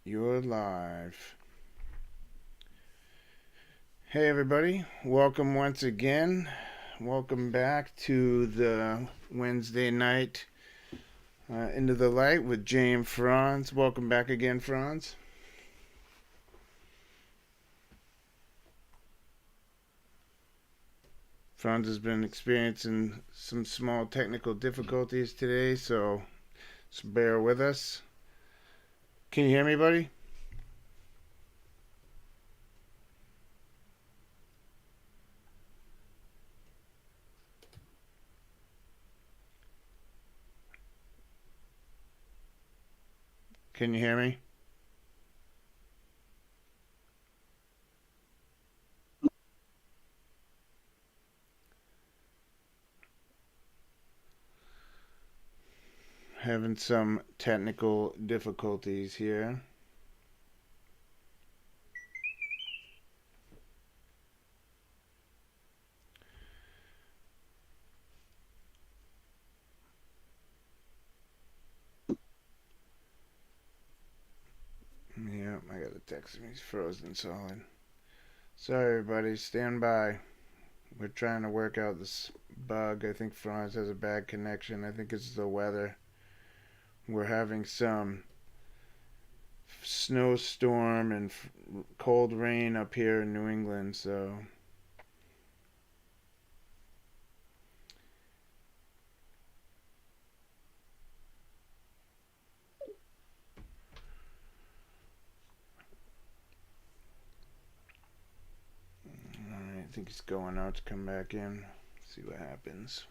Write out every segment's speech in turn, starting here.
You're live. Hey, everybody. Welcome once again. Welcome back to the Wednesday night Into the Light with Jay and Franz. Welcome back again, Franz. Franz has been experiencing some small technical difficulties today, so bear with us. Can you hear me, buddy? Can you hear me? Having some technical difficulties here. Yeah, I got a text me. He's frozen solid. Sorry, everybody. Stand by. We're trying to work out this bug. I think Franz has a bad connection. I think it's the weather. We're having some snowstorm and cold rain up here in New England, so I think he's going out to come back in. See what happens.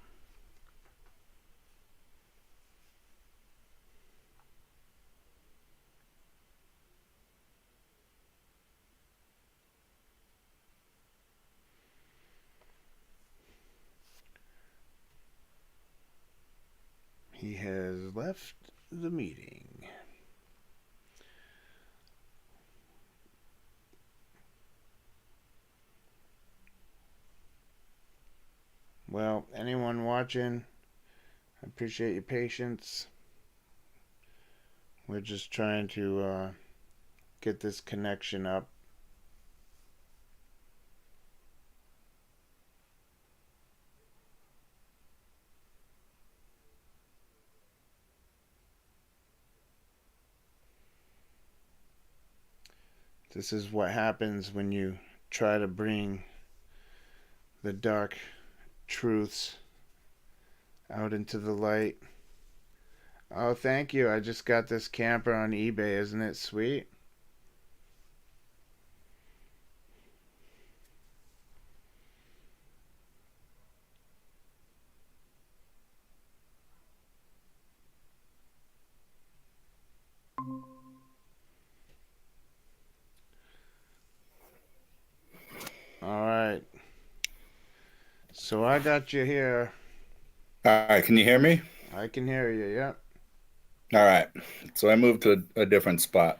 He has left the meeting. Well, anyone watching, I appreciate your patience. We're just trying to get this connection up. This is what happens when you try to bring the dark truths out into the light. Oh, thank you. I just got this camper on eBay. Isn't it sweet? All right. So I got you here. All right, can you hear me? I can hear you. Yep. All right. So I moved to a different spot.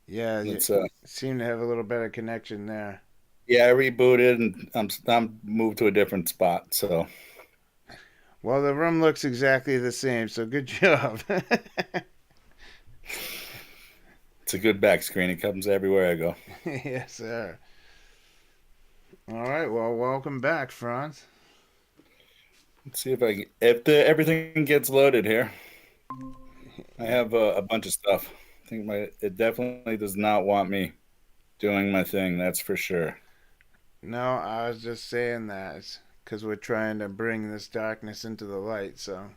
Yeah, you It's seem to have a little better connection there. yeah, I rebooted and I'm moved to a different spot. So Well, the room looks exactly the same, so good job. it's a good back screen. It comes everywhere I go. Yes, sir. All right. Well, welcome back, Franz. Let's see if I can, if the everything gets loaded here. I Yeah. have a bunch of stuff. I think it definitely does not want me doing my thing. That's for sure. No, I was just saying that because we're trying to bring this darkness into the light. So,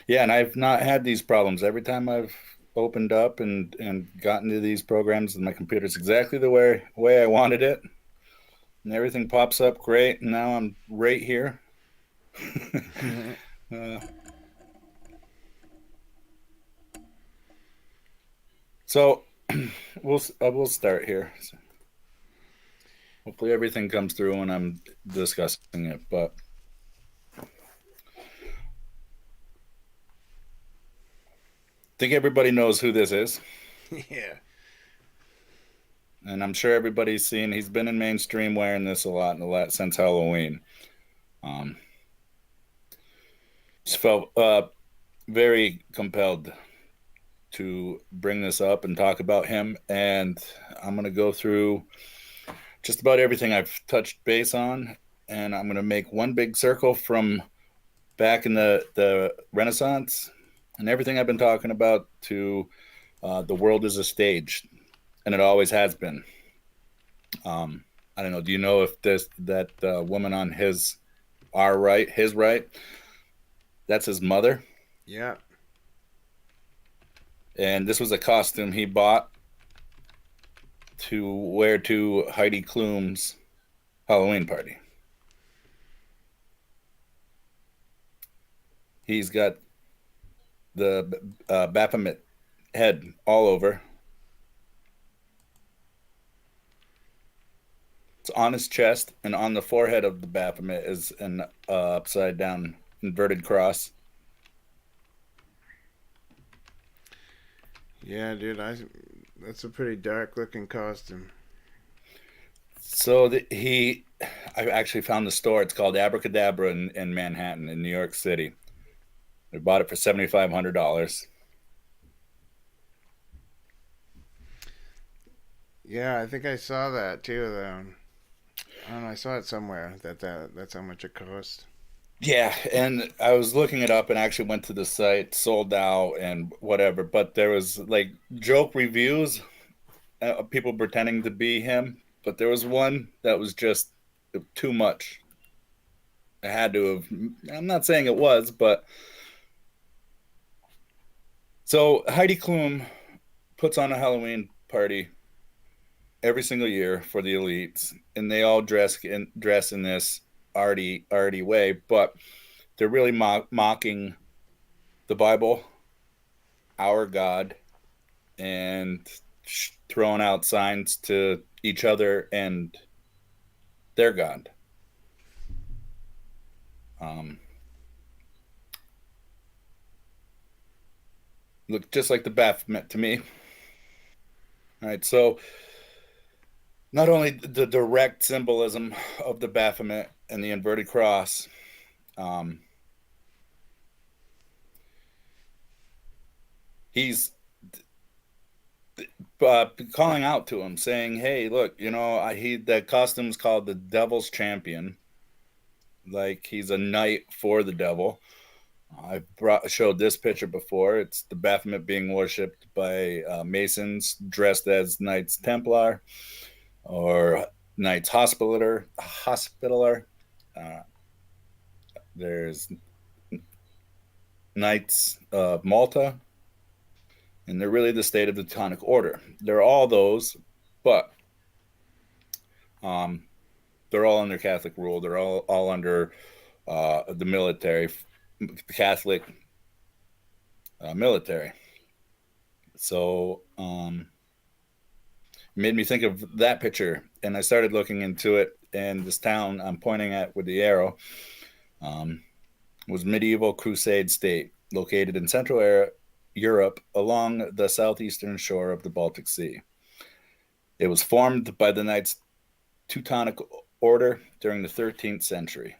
Yeah, and I've not had these problems. Every time I've opened up and gotten to these programs, my computer's exactly the way I wanted it, and everything pops up great. And now I'm right here. uh, so we'll start here. So hopefully everything comes through when I'm discussing it. But I think everybody knows who this is, yeah. and I'm sure everybody's seen. He's been in mainstream wearing this a lot since Halloween. Um, just felt very compelled to bring this up and talk about him. And I'm going to go through just about everything I've touched base on. And I'm going to make one big circle from back in the Renaissance and everything I've been talking about to the world is a stage, and it always has been. I don't know. Do you know if that woman on his right, that's his mother, Yeah. and this was a costume he bought to wear to Heidi Klum's Halloween party. He's got the Baphomet head all over. It's on his chest, and on the forehead of the Baphomet is an upside down inverted cross. Yeah, dude. That's a pretty dark looking costume. So I actually found the store. It's called Abracadabra in Manhattan, in New York City. We bought it for $7,500. Yeah, I think I saw that too. Though I don't know. I saw it somewhere that's how much it cost. Yeah, and I was looking it up and actually went to the site, sold out and whatever. But there was like joke reviews, people pretending to be him. But there was one that was just too much. It had to have. I'm not saying it was, but so Heidi Klum puts on a Halloween party every single year for the elites, and they all dress in this arty way, but they're really mocking the Bible, our God, and throwing out signs to each other and their God. Um, Look just like the Baphomet to me. All right, so not only the direct symbolism of the Baphomet and the inverted cross, um, he's calling out to him, saying, "Hey, look, that costume's called the Devil's Champion. Like he's a knight for the devil." Showed this picture before. It's the Baphomet being worshipped by Masons dressed as Knights Templar or Knights Hospitaller. Uh, there's Knights of Malta, and they're really the state of the Teutonic Order. They're all those, but um, they're all under Catholic rule. They're all under the military, Catholic military. So it made me think of that picture, and I started looking into it. And this town I'm pointing at with the arrow um, was medieval Crusade state located in Central Europe along the southeastern shore of the Baltic Sea. It was formed by the Knights Teutonic Order during the 13th century.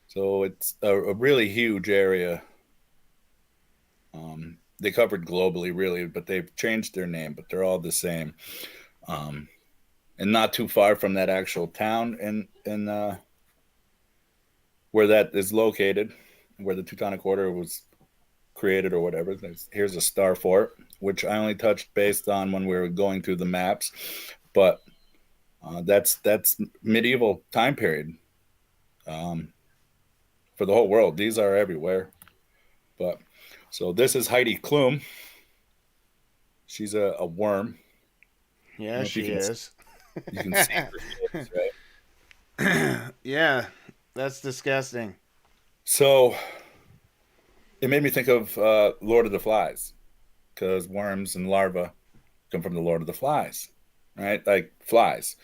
So it's a really huge area. They covered globally, really, but they've changed their name, but they're all the same. Um, and not too far from that actual town in where that is located, where the Teutonic Order was created or whatever. Here's a star fort, which I only touched based on when we were going through the maps, but that's medieval time period for the whole world. These are everywhere. But so this is Heidi Klum. She's a worm. I don't Yeah, know if she is. you can see her face, right? Yeah, that's disgusting. So it made me think of Lord of the Flies, because worms and larvae come from the Lord of the Flies, right? Like flies.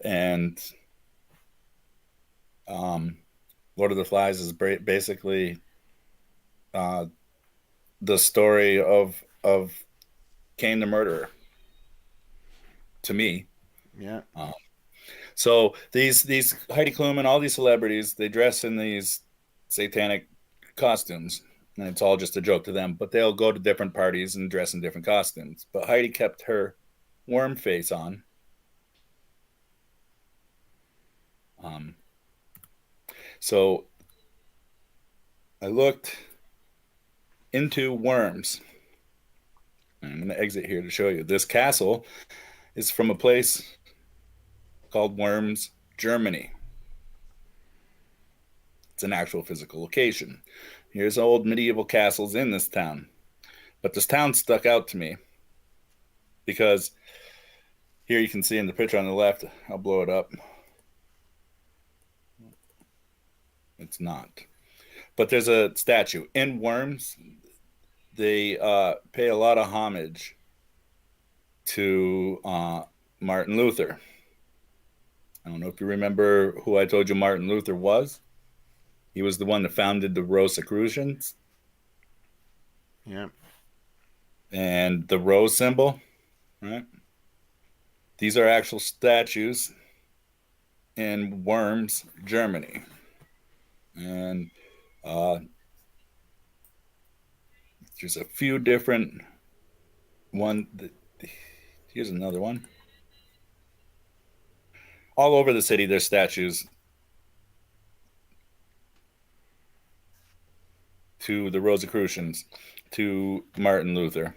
And Lord of the Flies is basically uh, the story of Cain the murderer to me. Yeah. Uh, so these Heidi Klum and all these celebrities, they dress in these satanic costumes, and it's all just a joke to them. But they'll go to different parties and dress in different costumes. But Heidi kept her worm face on. Um, so I looked into worms. I'm going to exit here to show you. This castle is from a place called Worms, Germany. It's an actual physical location. Here's old medieval castles in this town. But this town stuck out to me because here you can see in the picture on the left, I'll blow it up. It's not. But there's a statue. In Worms, they pay a lot of homage to Martin Luther. I don't know if you remember who I told you Martin Luther was. He was the one that founded the Rosicrucians. Yeah. And the rose symbol, right? These are actual statues in Worms, Germany. And there's a few different one. Here's another one. All over the city, there's statues to the Rosicrucians, to Martin Luther.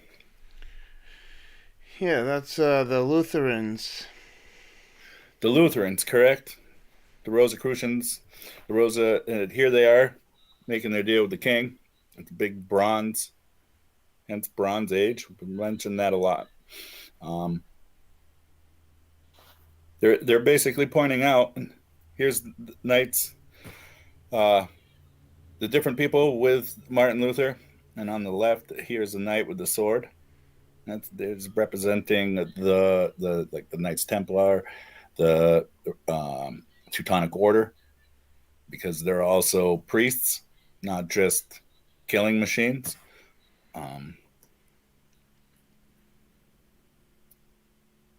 Yeah, that's the Lutherans. The Lutherans, correct? The Rosicrucians, here they are making their deal with the king. It's a big bronze, hence Bronze Age. We mentioned that a lot. They're basically pointing out, here's the knights, the different people with Martin Luther, and on the left here's a knight with the sword. That's representing the Knights Templar, the Teutonic Order, because they're also priests, not just killing machines.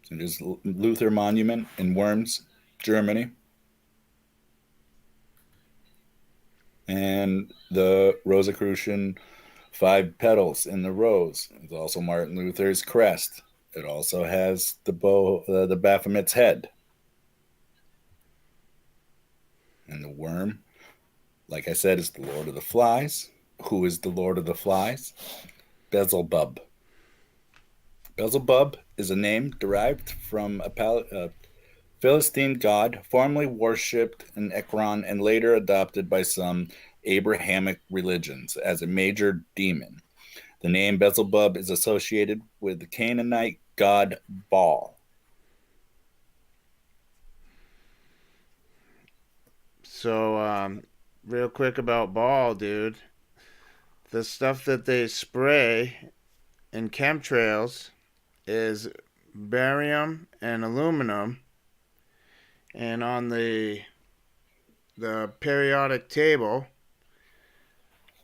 So there's Luther Monument in Worms, Germany. And the Rosicrucian 5 petals in the rose. It's also Martin Luther's crest. It also has the Baphomet's head. And the worm, like I said, is the Lord of the Flies. Who is the Lord of the Flies? Beelzebub. Beelzebub is a name derived from a Philistine god formerly worshipped in Ekron and later adopted by some Abrahamic religions as a major demon. The name Beelzebub is associated with the Canaanite god Baal. So, real quick about Baal, dude. The stuff that they spray in chemtrails is barium and aluminum, and on the periodic table,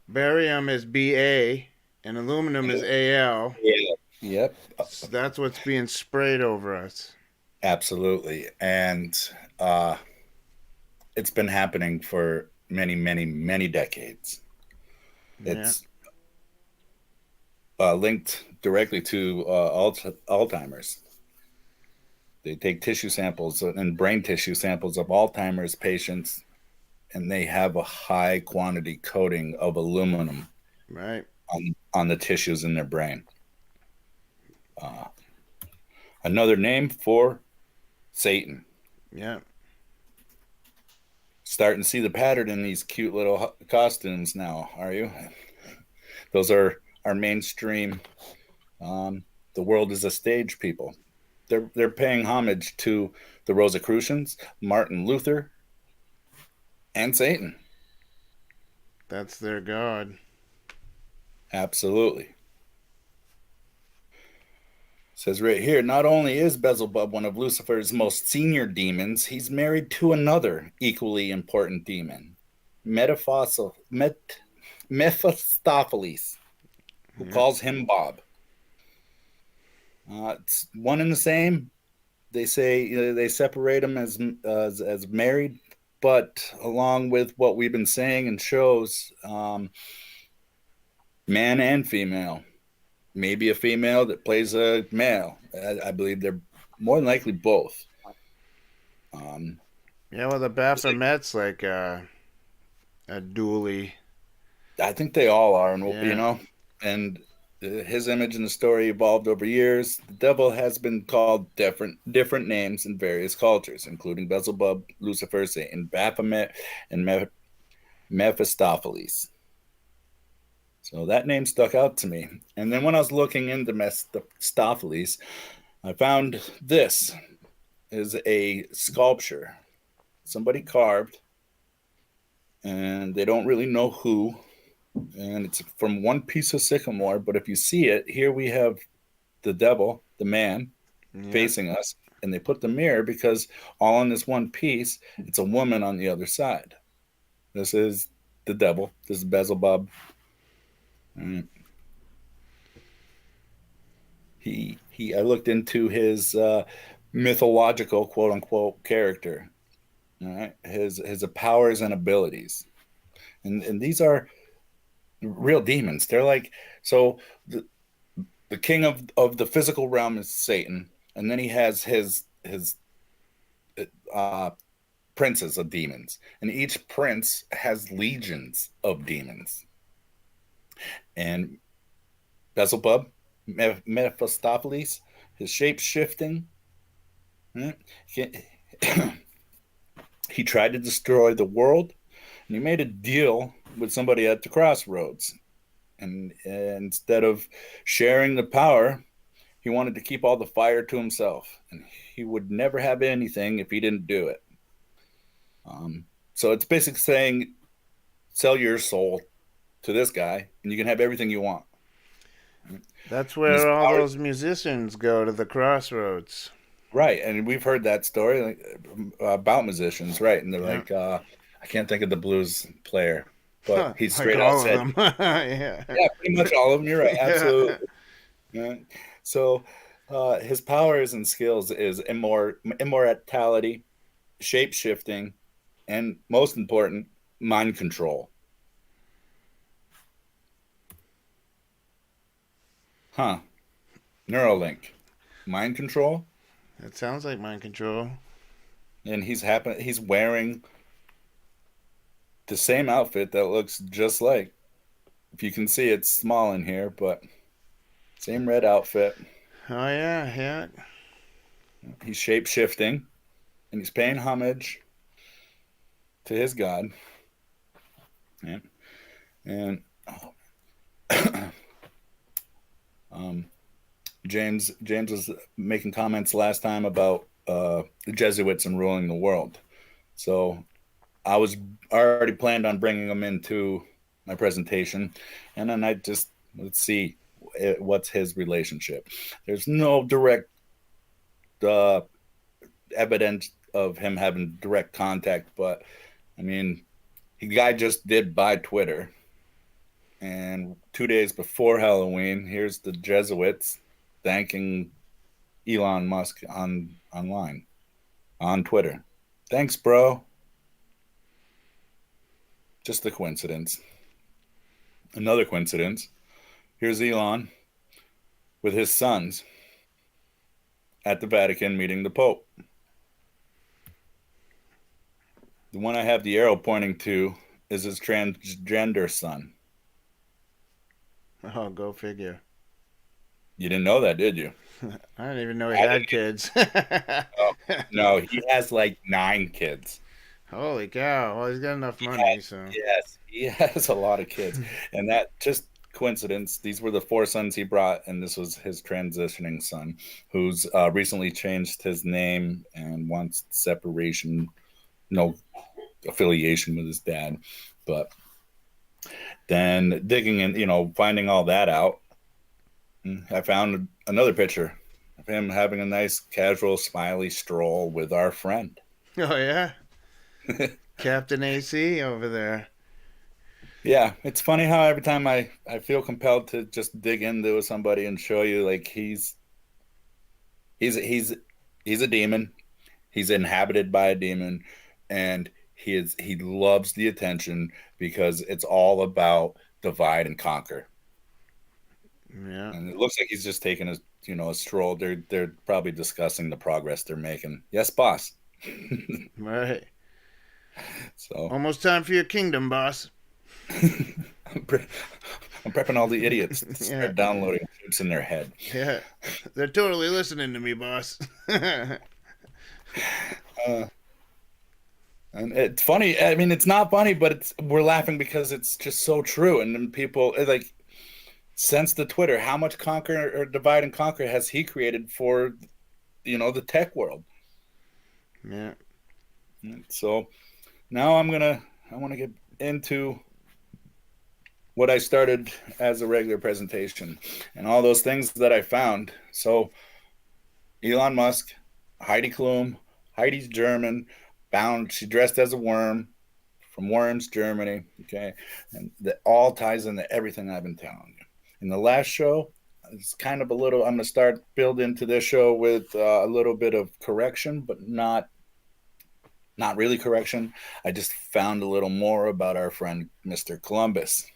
barium is Ba and aluminum is Al. Yeah. Yep. So that's what's being sprayed over us. Absolutely. And it's been happening for many, many, many decades. Yeah. It's linked directly to Alzheimer's. They take tissue samples and brain tissue samples of Alzheimer's patients, and they have a high quantity coating of aluminum Right. on the tissues in their brain. Another name for Satan. Yeah. Starting to see the pattern in these cute little costumes now, are you? Those are our mainstream. The world is a stage people. They're paying homage to the Rosicrucians, Martin Luther, and Satan. That's their god. Absolutely. It says right here, not only is Beelzebub one of Lucifer's most senior demons, he's married to another equally important demon, Mephistopheles, who calls him Bob. It's one and the same. They say they separate them as married, but along with what we've been saying in shows, man and female. Maybe a female that plays a male. I believe they're more than likely both. Um, Yeah, well, the Baphomet's like a dually. I think they all are, and Yeah. and his image in the story evolved over years. The devil has been called different names in various cultures, including Beelzebub, Lucifer, Satan, Baphomet, and Mephistopheles. So that name stuck out to me. And then when I was looking into Mephistopheles, I found this is a sculpture somebody carved, and they don't really know who. And it's from one piece of sycamore. But if you see it, here we have the devil, the man, Yeah. facing us, and they put the mirror because all in this one piece, it's a woman on the other side. This is the devil. This is Beelzebub. Mm. I looked into his mythological quote unquote character. All right, his powers and abilities, and these are real demons. They're like so the king of the physical realm is Satan, and then he has his uh, princes of demons, and each prince has legions of demons. And Beelzebub, Mephistopheles, his shape shifting. He, he tried to destroy the world, and he made a deal with somebody at the crossroads. And instead of sharing the power, he wanted to keep all the fire to himself, and he would never have anything if he didn't do it. So it's basically saying, sell your soul to this guy, and you can have everything you want. That's And his where all power, those musicians go to the crossroads. right? And we've heard that story about musicians, right? And they're Yeah. like, I can't think of the blues player, but he Like straight out all of said, them. Yeah. yeah, pretty much all of them. You're right, Yeah. absolutely. Yeah. So his powers and skills is immortality, shape shifting, and most important, mind control. Huh. Neuralink. Mind control. That sounds like mind control. And he's wearing the same outfit that looks just like. If you can see it's small in here, but same red outfit. Oh yeah, yeah. He's shape shifting and he's paying homage to his god. Yeah. And um, James was making comments last time about the Jesuits and ruling the world. So I was already planned on bringing them into my presentation, and then let's see what's his relationship. There's no direct uh, evidence of him having direct contact, but I mean, the guy just did buy Twitter, and 2 days before Halloween, here's the Jesuits thanking Elon Musk online on Twitter. Thanks, bro. Just a coincidence. Another coincidence. Here's Elon with his sons at the Vatican meeting the Pope. The one I have the arrow pointing to is his transgender son. Oh, go figure. You didn't know that, did you? I didn't even know he I had didn't. kids. Oh, no, he has like 9 kids. Holy cow. Well, he's got enough money, so. Yes, he has a lot of kids, and that just coincidence. These were the 4 sons he brought, and this was his transitioning son, who's recently changed his name and wants separation, no affiliation with his dad. But then digging in, finding all that out, I found another picture of him having a nice, casual, smiley stroll with our friend. Oh, yeah? Captain AC over there. Yeah, it's funny how every time I feel compelled to just dig into somebody and show you like he's he's a demon. He's inhabited by a demon, and he loves the attention because it's all about divide and conquer. Yeah. And it looks like he's just taking a stroll. They're probably discussing the progress they're making. Yes, boss. Right. So Almost time for your kingdom, boss. I'm, pre- I'm prepping all the idiots to Yeah. start downloading chips in their head. Yeah. They're totally listening to me, boss. Uh, and it's funny. I mean, it's not funny, but we're laughing because it's just so true. And then people like since the Twitter, how much conquer or divide and conquer has he created for the tech world? Yeah. So now I want to get into what I started as a regular presentation and all those things that I found. So Elon Musk, Heidi Klum, Heidi's German, bound. She dressed as a worm from Worms, Germany. Okay, and that all ties into everything I've been telling you. In the last show, it's kind of a little. I'm gonna start building to this show with a little bit of correction, but not really correction. I just found a little more about our friend Mr. Columbus.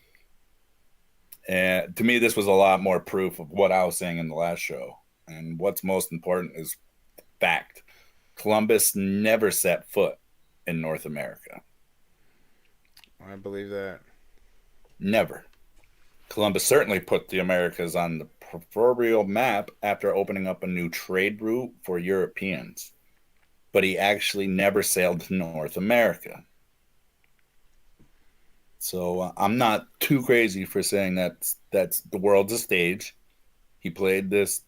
And to me, this was a lot more proof of what I was saying in the last show. And what's most important is fact. Columbus never set foot in North America. I believe that. Never. Columbus certainly put the Americas on the proverbial map after opening up a new trade route for Europeans. But he actually never sailed to North America. So I'm not too crazy for saying that's the world's a stage. He played this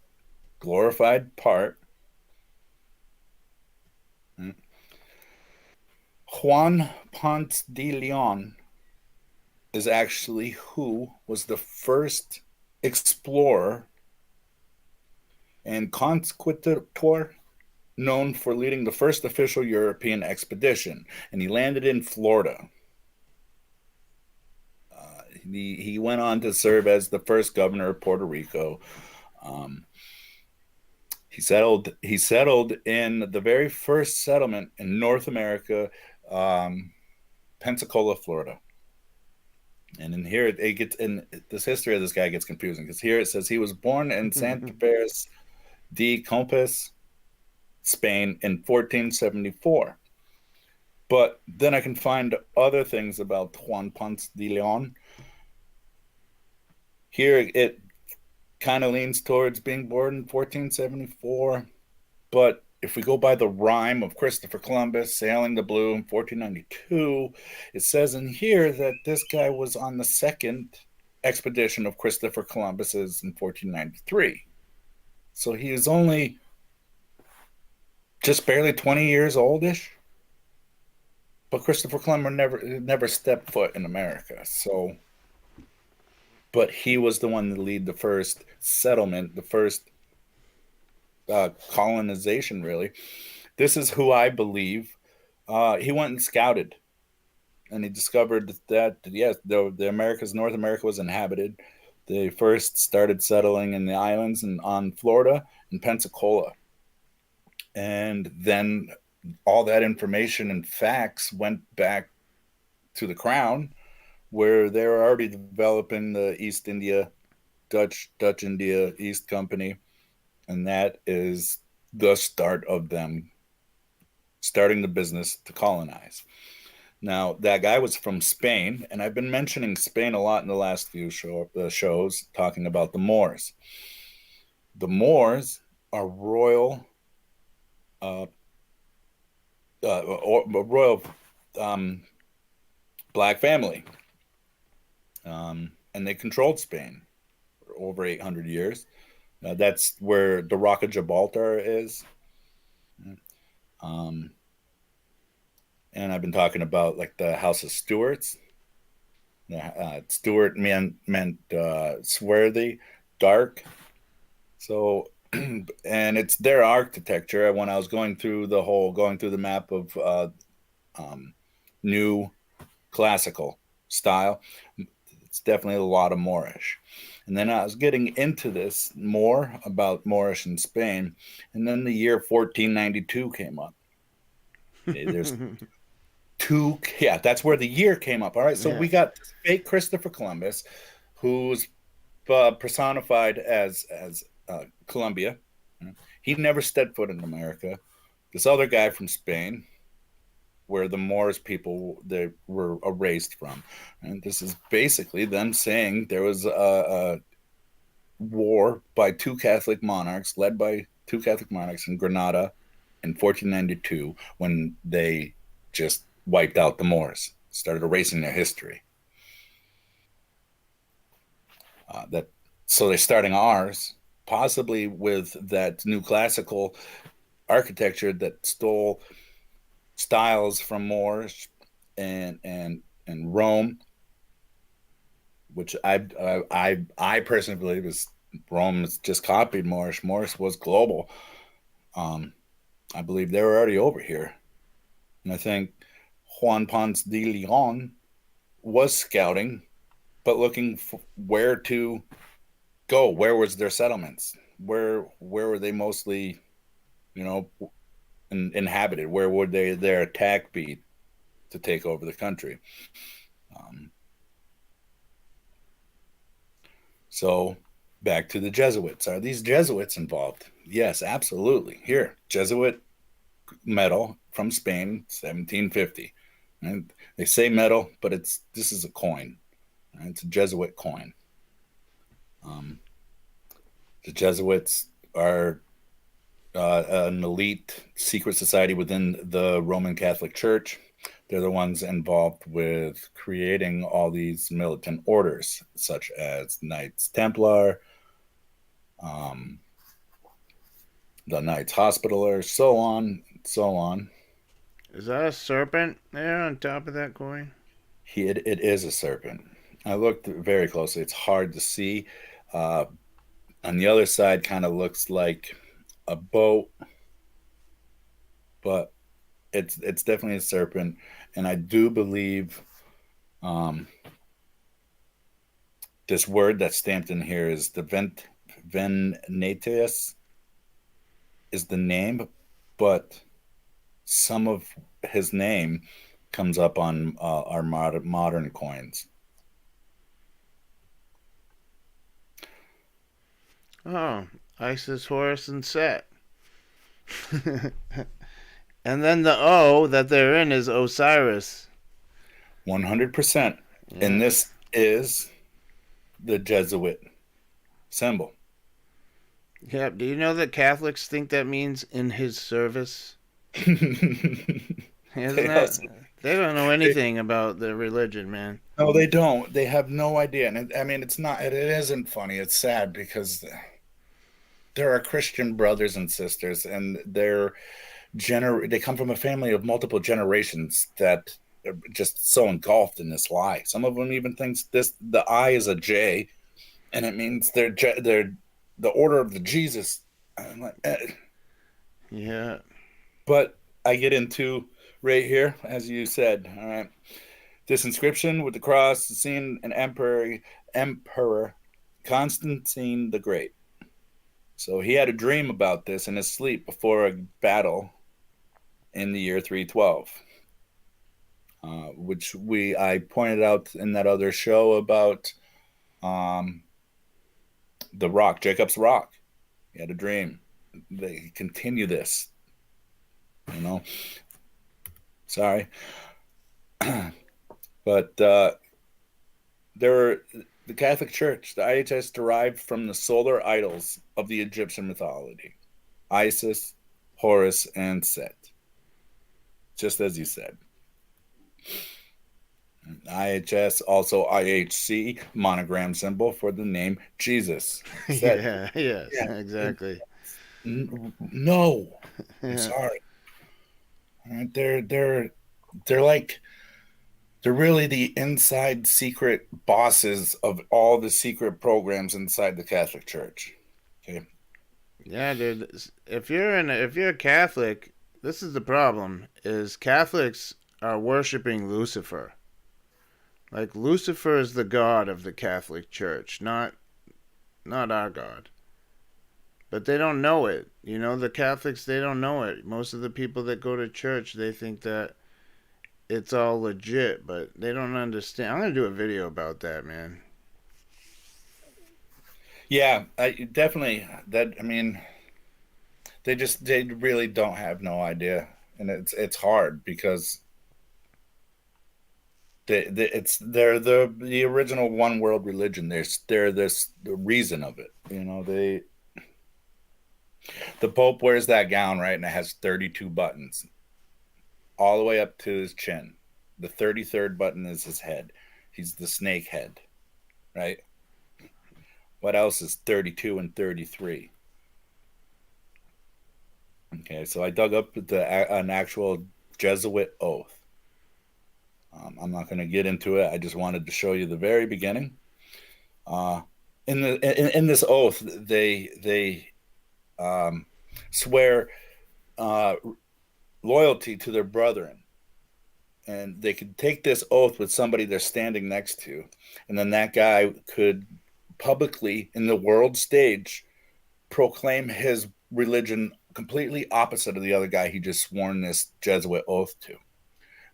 glorified part. Juan Ponce de Leon is actually who was the first explorer and conquistador known for leading the first official European expedition, and he landed in Florida. He went on to serve as the first governor of Puerto Rico. Um, he settled in the very first settlement in North America, Pensacola, Florida. And in here it gets in this history of this guy gets confusing because here it says he was born in Santa Pérez de Campos, Spain in 1474. But then I can find other things about Juan Ponce de Leon. Here it kind of leans towards being born in 1474. But if we go by the rhyme of Christopher Columbus sailing the blue in 1492, it says in here that this guy was on the second expedition of Christopher Columbus's in 1493. So he is only just barely 20 years oldish. But Christopher Columbus never stepped foot in America. So, but he was the one to lead the first settlement, the first colonization, really. This is who I believe. He went and scouted, and he discovered that yes, the Americas, North America was inhabited. They first started settling in the islands and on Florida and Pensacola, and then all that information and facts went back to the crown, where they were already developing the East India, Dutch India East Company, and that is the start of them starting the business to colonize. Now, that guy was from Spain, and I've been mentioning Spain a lot in the last few shows, talking about the Moors. The Moors are royal black family, and they controlled Spain for over 800 years. That's where the Rock of Gibraltar is. Um, and I've been talking about like the House of Stuarts. Stuart meant swarthy, dark. So, and it's their architecture. When I was going through the map of new classical style, it's definitely a lot of Moorish. And then I was getting into this more about Moorish in Spain, and then the year 1492 came up. There's yeah, that's where the year came up. All right, so Yeah. we got fake Christopher Columbus, who's personified as Colombia. He never stepped foot in America. This other guy from Spain, where the Moors people they were erased from, and this is basically them saying there was a war by two Catholic monarchs, led by two Catholic monarchs in Granada in 1492, when they just wiped out the Moors, started erasing their history. That so they're starting ours, possibly with that new classical architecture that stole styles from Moors and Rome, which I personally believe is Rome has just copied Moorish. Moorish was global. Um, I believe they were already over here, and I think Juan Ponce de Leon was scouting, but looking for where to go. Where was their settlements? Where were they mostly, you know, inhabited? Where would their attack be to take over the country? Um, so back to the Jesuits. Are these Jesuits involved? Yes, absolutely. Here, Jesuit medal from Spain, 1750. And they say medal, but this is a coin. Right? It's a Jesuit coin. Um, the Jesuits are an elite secret society within the Roman Catholic Church. They're the ones involved with creating all these militant orders, such as Knights Templar, um, the Knights Hospitallers, so on, so on. Is that a serpent there on top of that coin? It is a serpent. I looked very closely. It's hard to see. Uh, on the other side, kind of looks like a boat, but it's definitely a serpent. And I do believe um, this word that's stamped in here is the Venatius is the name, but some of his name comes up on our modern coins. Oh, Isis, Horus, and Set. And then the O that they're in is Osiris. 100%. And Yeah. this is the Jesuit symbol. Yep. Do you know that Catholics think that means in his service? Isn't they that? also They don't know they, anything about the religion, man. no, they don't. They have no idea. And I mean, it's not. It isn't funny. It's sad because there are Christian brothers and sisters, and they come from a family of multiple generations that are just so engulfed in this lie. Some of them even thinks the I is a J, and it means they're the order of the Jesus. I'm like, Yeah. but I get into right here, as you said. All right, this inscription with the cross, seeing an emperor Constantine the Great. So he had a dream about this in his sleep before a battle in the year 312, which I pointed out in that other show about um, the rock, Jacob's rock. He had a dream. They continue this, you know. Sorry, but there were the Catholic Church, the IHS derived from the solar idols of the Egyptian mythology, Isis, Horus, and Set, just as you said. IHS, also IHC, monogram symbol for the name Jesus. Set. Yeah. Yes. Yeah. Exactly. No, I'm Yeah. sorry. They're like they're really the inside secret bosses of all the secret programs inside the Catholic Church. Okay. Yeah, dude. If you're a Catholic, this is the problem: is Catholics are worshiping Lucifer. Like Lucifer is the god of the Catholic Church, not our God. But they don't know it. You know, the Catholics, they don't know it. Most of the people that go to church, they think that it's all legit, but they don't understand. I'm going to do a video about that, man. Yeah, I definitely that. I mean, they really don't have no idea, and it's hard because they're the original one world religion. They're this the reason of it. You know, the Pope wears that gown, right, and it has 32 buttons all the way up to his chin. The 33rd button is his head. He's the snake head, right? What else is 32 and 33? Okay, so I dug up an actual Jesuit oath. I'm not going to get into it. I just wanted to show you the very beginning. Uh, in this oath, they swear uh, loyalty to their brethren, and they could take this oath with somebody they're standing next to, and then that guy could publicly in the world stage proclaim his religion completely opposite of the other guy he just sworn this Jesuit oath to.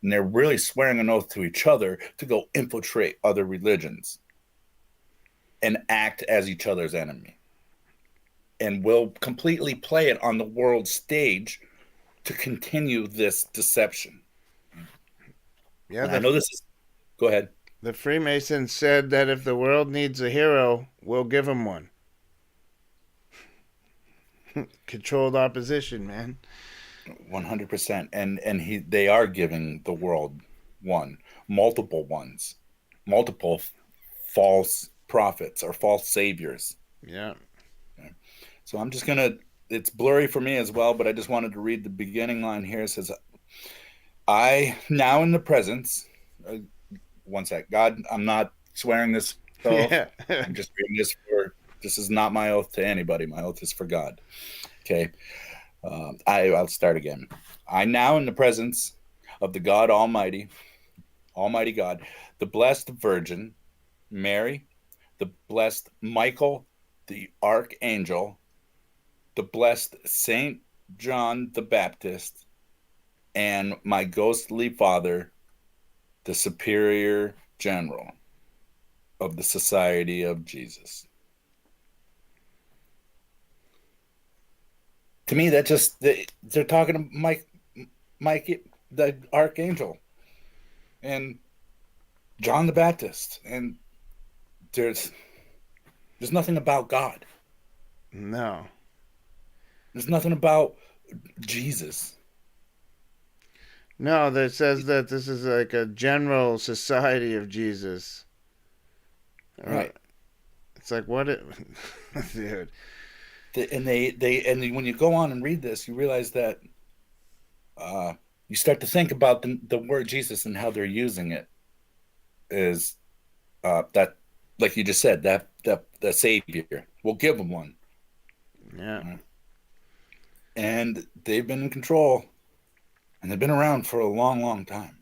And they're really swearing an oath to each other to go infiltrate other religions and act as each other's enemy. And will completely play it on the world stage to continue this deception. Yeah, And I know this is. Go ahead. the Freemasons said that if the world needs a hero, we'll give him one. Controlled opposition, man. 100%. They are giving the world one, multiple ones, multiple false prophets or false saviors. Yeah. So I'm just gonna. It's blurry for me as well, but I just wanted to read the beginning line here. It says, "I now in the presence." One sec, God, I'm not swearing this oath. Yeah. I'm just reading this for. This is not my oath to anybody. My oath is for God. Okay. I'll start again. I now in the presence of the God Almighty, Almighty God, the blessed Virgin Mary, the blessed Michael, the Archangel, the blessed Saint John the Baptist, and my ghostly father, the Superior General of the Society of Jesus. To me, that just they're talking to Mike, the Archangel, and John the Baptist, and there's nothing about God. No. There's nothing about Jesus. No, that says that this is like a general society of Jesus. Right. It's like what it dude. And when you go on and read this, you realize that you start to think about the word Jesus and how they're using it is that, like you just said, that the Savior. We'll give them one. Yeah. And they've been in control, and they've been around for a long, long time.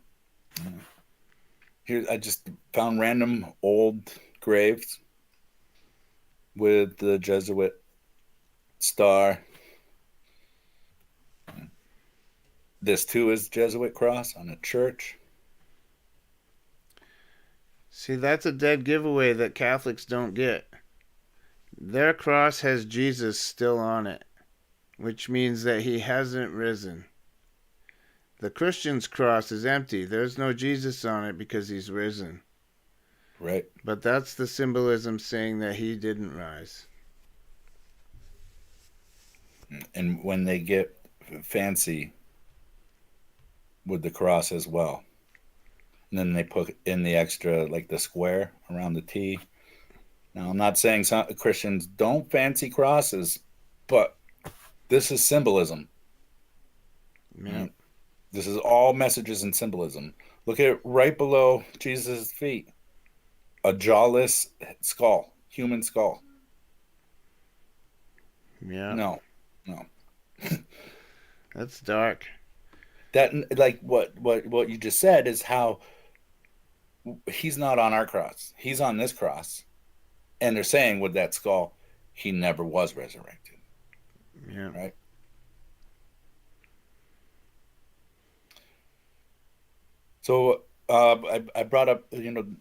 Here, I just found random old graves with the Jesuit star. This too is Jesuit cross on a church. See, that's a dead giveaway that Catholics don't get. Their cross has Jesus still on it, which means that he hasn't risen. The Christian's cross is empty. There's no Jesus on it because he's risen. Right. But that's the symbolism saying that he didn't rise. And when they get fancy with the cross as well, and then they put in the extra, like the square around the T. Now, I'm not saying some Christians don't fancy crosses, but this is symbolism. Yeah. Right? This is all messages and symbolism. Look at right below Jesus' feet, a jawless skull, human skull. Yeah. No, no. That's dark. That, like what you just said, is how he's not on our cross. He's on this cross. And they're saying with that skull, he never was resurrected. Yeah. Right? So I brought up,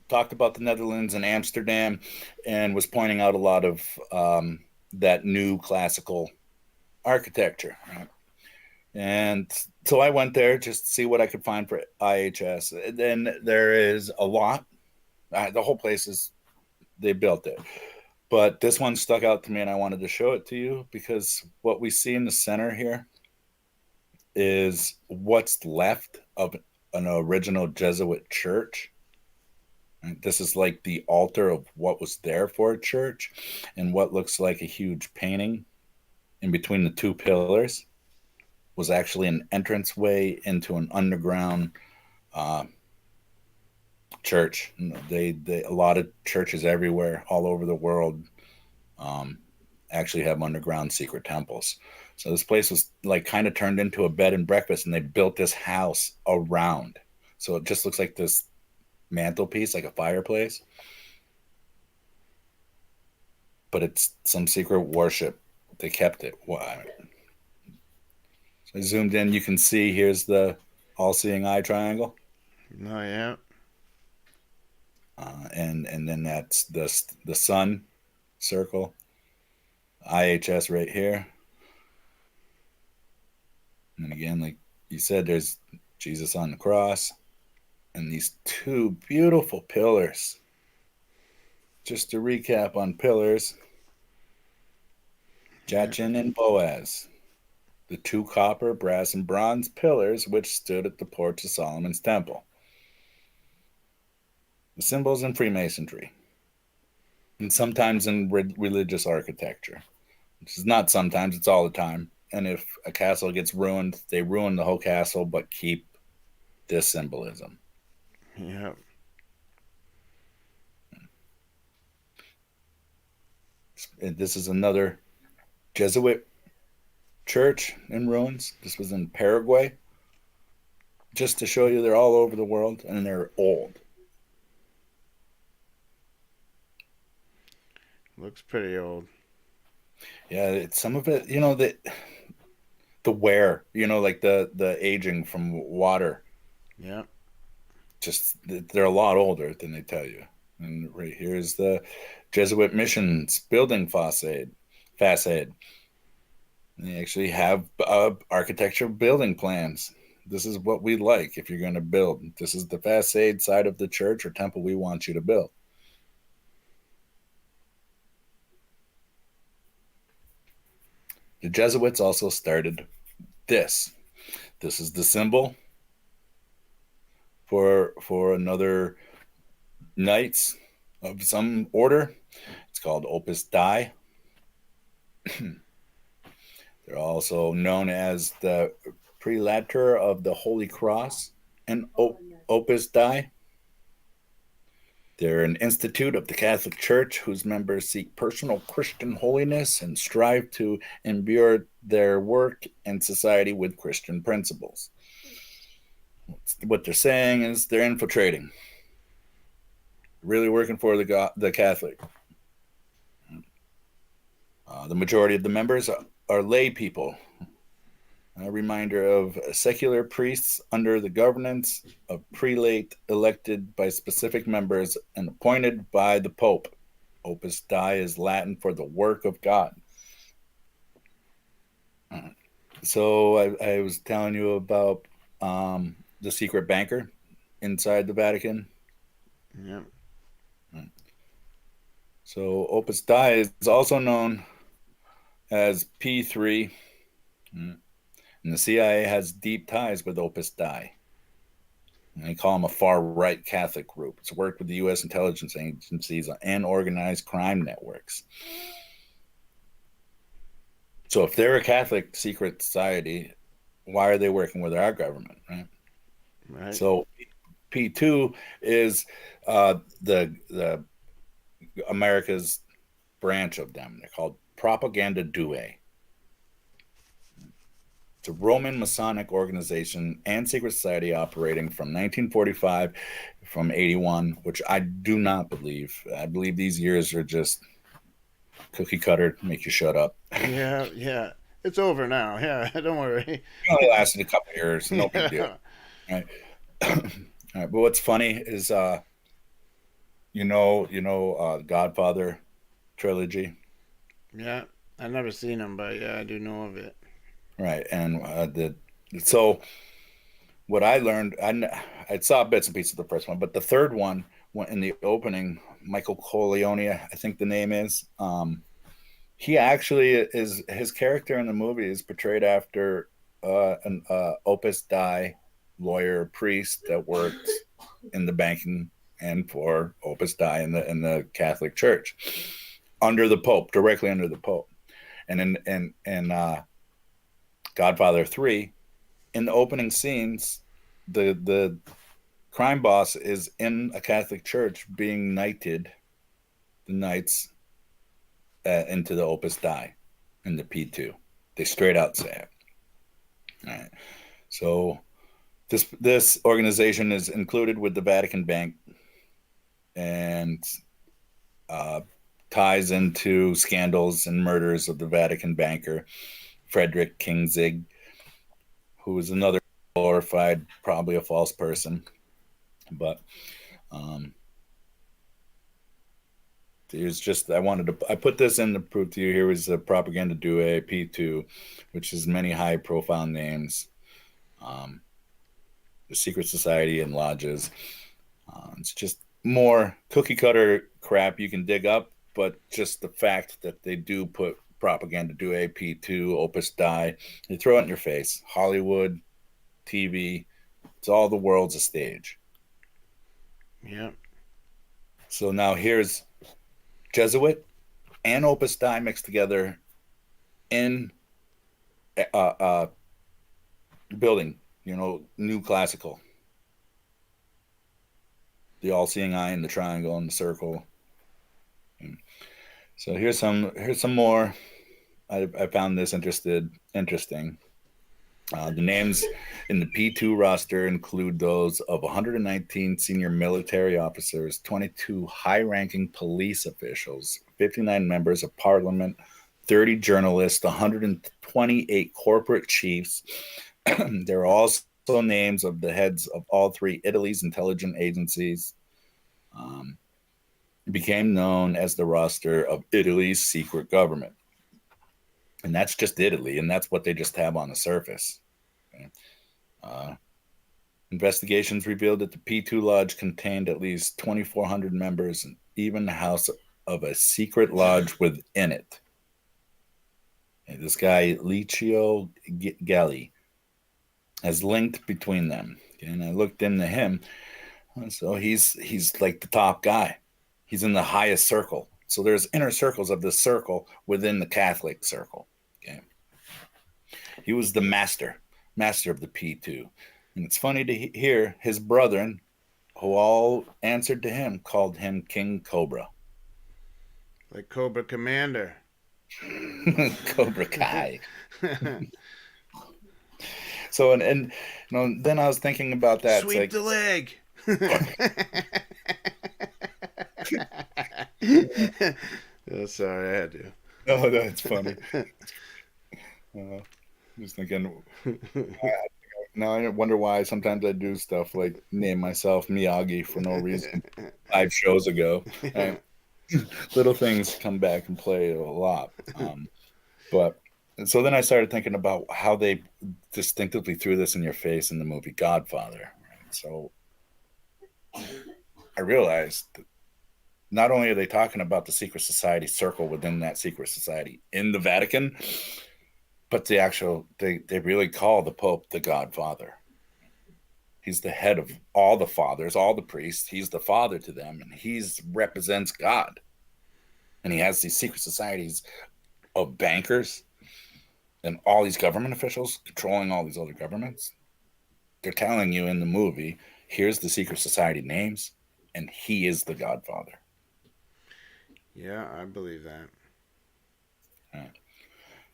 talked about the Netherlands and Amsterdam, and was pointing out a lot of that new classical architecture. Right? And so I went there just to see what I could find for IHS. And then there is a lot. The whole place is, they built it. But this one stuck out to me, and I wanted to show it to you because what we see in the center here is what's left of an original Jesuit church. And this is like the altar of what was there for a church, and what looks like a huge painting in between the two pillars was actually an entranceway into an underground uh, church. They a lot of churches everywhere, all over the world, um, actually have underground secret temples. So this place was like kind of turned into a bed and breakfast, and they built this house around. So it just looks like this mantelpiece, like a fireplace, but it's some secret worship. They kept it. Why? So I zoomed in. You can see here's the all-seeing eye triangle, Oh yeah. and then that's the sun circle. IHS right here, and again, like you said, there's Jesus on the cross, and these two beautiful pillars. Just to recap on pillars, Yeah. Jachin and Boaz, the two copper, brass, and bronze pillars which stood at the porch of Solomon's temple. The symbols in Freemasonry, and sometimes in religious architecture. This is not sometimes, it's all the time. And if a castle gets ruined, they ruin the whole castle, but keep this symbolism. Yeah. And this is another Jesuit church in ruins. This was in Paraguay. Just to show you, they're all over the world, and they're old. Looks pretty old. Yeah, it's some of it, the wear, like the aging from water. Yeah. Just they're a lot older than they tell you. And right here is the Jesuit missions building facade. They actually have architecture building plans. This is what we like if you're going to build. This is the facade side of the church or temple we want you to build. The Jesuits also started this. This is the symbol for another knights of some order. It's called Opus Dei. They're also known as the Prelator of the Holy Cross and Opus Dei. They're an institute of the Catholic Church whose members seek personal Christian holiness and strive to imbue their work and society with Christian principles. What they're saying is they're infiltrating, really working for the Catholic. The majority of the members are lay people. A reminder of secular priests under the governance of prelate elected by specific members and appointed by the Pope. Opus Dei is Latin for the work of God. So I was telling you about the secret banker inside the Vatican. Yeah. So Opus Dei is also known as P3. And the CIA has deep ties with Opus Dei. And they call them a far-right Catholic group. It's worked with the U.S. intelligence agencies and organized crime networks. So if they're a Catholic secret society, why are they working with our government, right? Right. So P2 is the America's branch of them. They're called Propaganda Due. It's a Roman Masonic organization and secret society operating from 1945 from 81, which I do not believe. I believe these years are just cookie cutter, make you shut up. Yeah. Yeah. It's over now. Yeah. Don't worry. It only lasted a couple of years, no big deal. Yeah. Right. All right, but what's funny is Godfather trilogy, Yeah, I've never seen them, but yeah, I do know of it. right? And the so what I learned, I saw bits and pieces of the first one, but the third one, went in the opening, Michael Corleone, I think the name is. He actually is his character in the movie is portrayed after an Opus Dei lawyer priest that worked in the banking and for Opus Dei in the Catholic Church under the Pope, directly under the Pope. And in Godfather 3, in the opening scenes, the crime boss is in a Catholic church being knighted, the knights into the Opus Dei in the P2. They straight out say it. All right. So this organization is included with the Vatican Bank and uh, ties into scandals and murders of the Vatican banker Frederick Kingzig, who was another glorified, probably a false person, but um, it was just I put this in to prove to you here was the propaganda duo P2, which is many high profile names, um, the secret society and lodges. It's just more cookie cutter crap you can dig up, but just the fact that they do put propaganda duo P2, Opus Dei, they throw it in your face. Hollywood, TV, it's all the world's a stage. Yeah, So now here's Jesuit and Opus Dei mixed together in a building, new classical. The all-seeing eye and the triangle and the circle. And so here's some more. I found this interesting. The names in the P2 roster include those of 119 senior military officers, 22 high-ranking police officials, 59 members of parliament, 30 journalists, 128 corporate chiefs. There are also names of the heads of all three Italy's intelligence agencies. It became known as the roster of Italy's secret government. And that's just Italy, and that's what they just have on the surface. Okay. Uh, Investigations revealed that the P2 Lodge contained at least 2,400 members and even the house of a secret lodge within it. And this guy, Licio Galli, has linked between them. Okay, and I looked into him. So he's like the top guy. He's in the highest circle. So there's inner circles of this circle within the Catholic circle. Okay. He was the master of the P2. And it's funny to hear his brethren, who all answered to him, called him King Cobra. like Cobra Commander. Cobra Kai. So and then I was thinking about that. Sweep like, the leg. Oh, sorry, I had to. oh, that's funny. Just thinking. Now I wonder why sometimes I do stuff like name myself Miyagi for no reason 5 shows ago. Right? Little things come back and play a lot. But so then I started thinking about how they distinctively threw this in your face in the movie Godfather. Right? So I realized that not only are they talking about the secret society circle within that secret society in the Vatican, but they really call the Pope the Godfather. He's the head of all the fathers, all the priests. He's the father to them, and he represents God. And he has these secret societies of bankers and all these government officials controlling all these other governments. They're telling you in the movie, here's the secret society names, and he is the Godfather. Yeah, I believe that. Right.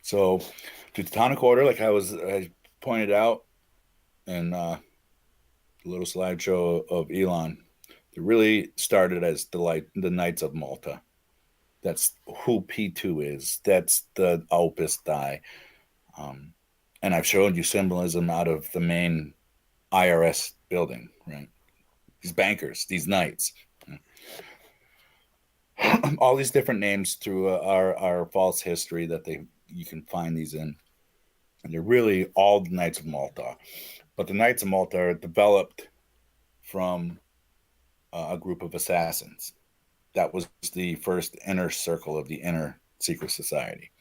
So, Teutonic Order, like I pointed out in the little slideshow of Elon, they really started as the Knights of Malta. That's who P2 is. That's the Opus Dei. And I've showed you symbolism out of the main IRS building, right? these bankers, these knights. All these different names through our false history that you can find these in. And they're really all the Knights of Malta. But the Knights of Malta are developed from a group of assassins. That was the first inner circle of the inner secret society.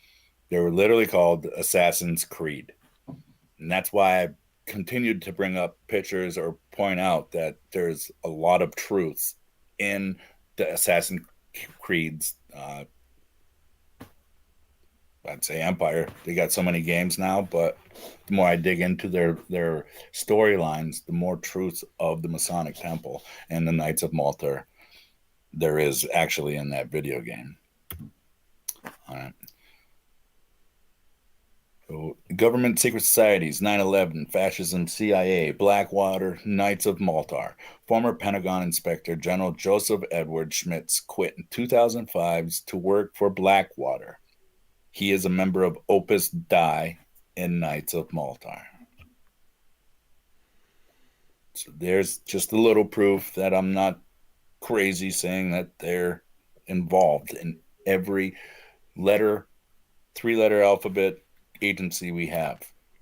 They were literally called Assassin's Creed. And that's why I continued to bring up pictures or point out that there's a lot of truths in the Assassin's Creed's I'd say empire. They got so many games now, but the more I dig into their storylines, the more truths of the Masonic Temple and the Knights of Malta there is actually in that video game. All right. So, government secret societies, 9/11, fascism, CIA, Blackwater, Knights of Malta. Former Pentagon Inspector General Joseph Edward Schmitz quit in 2005 to work for Blackwater. He is a member of Opus Dei in Knights of Malta. So there's just a little proof that I'm not crazy saying that they're involved in every three-letter alphabet agency we have.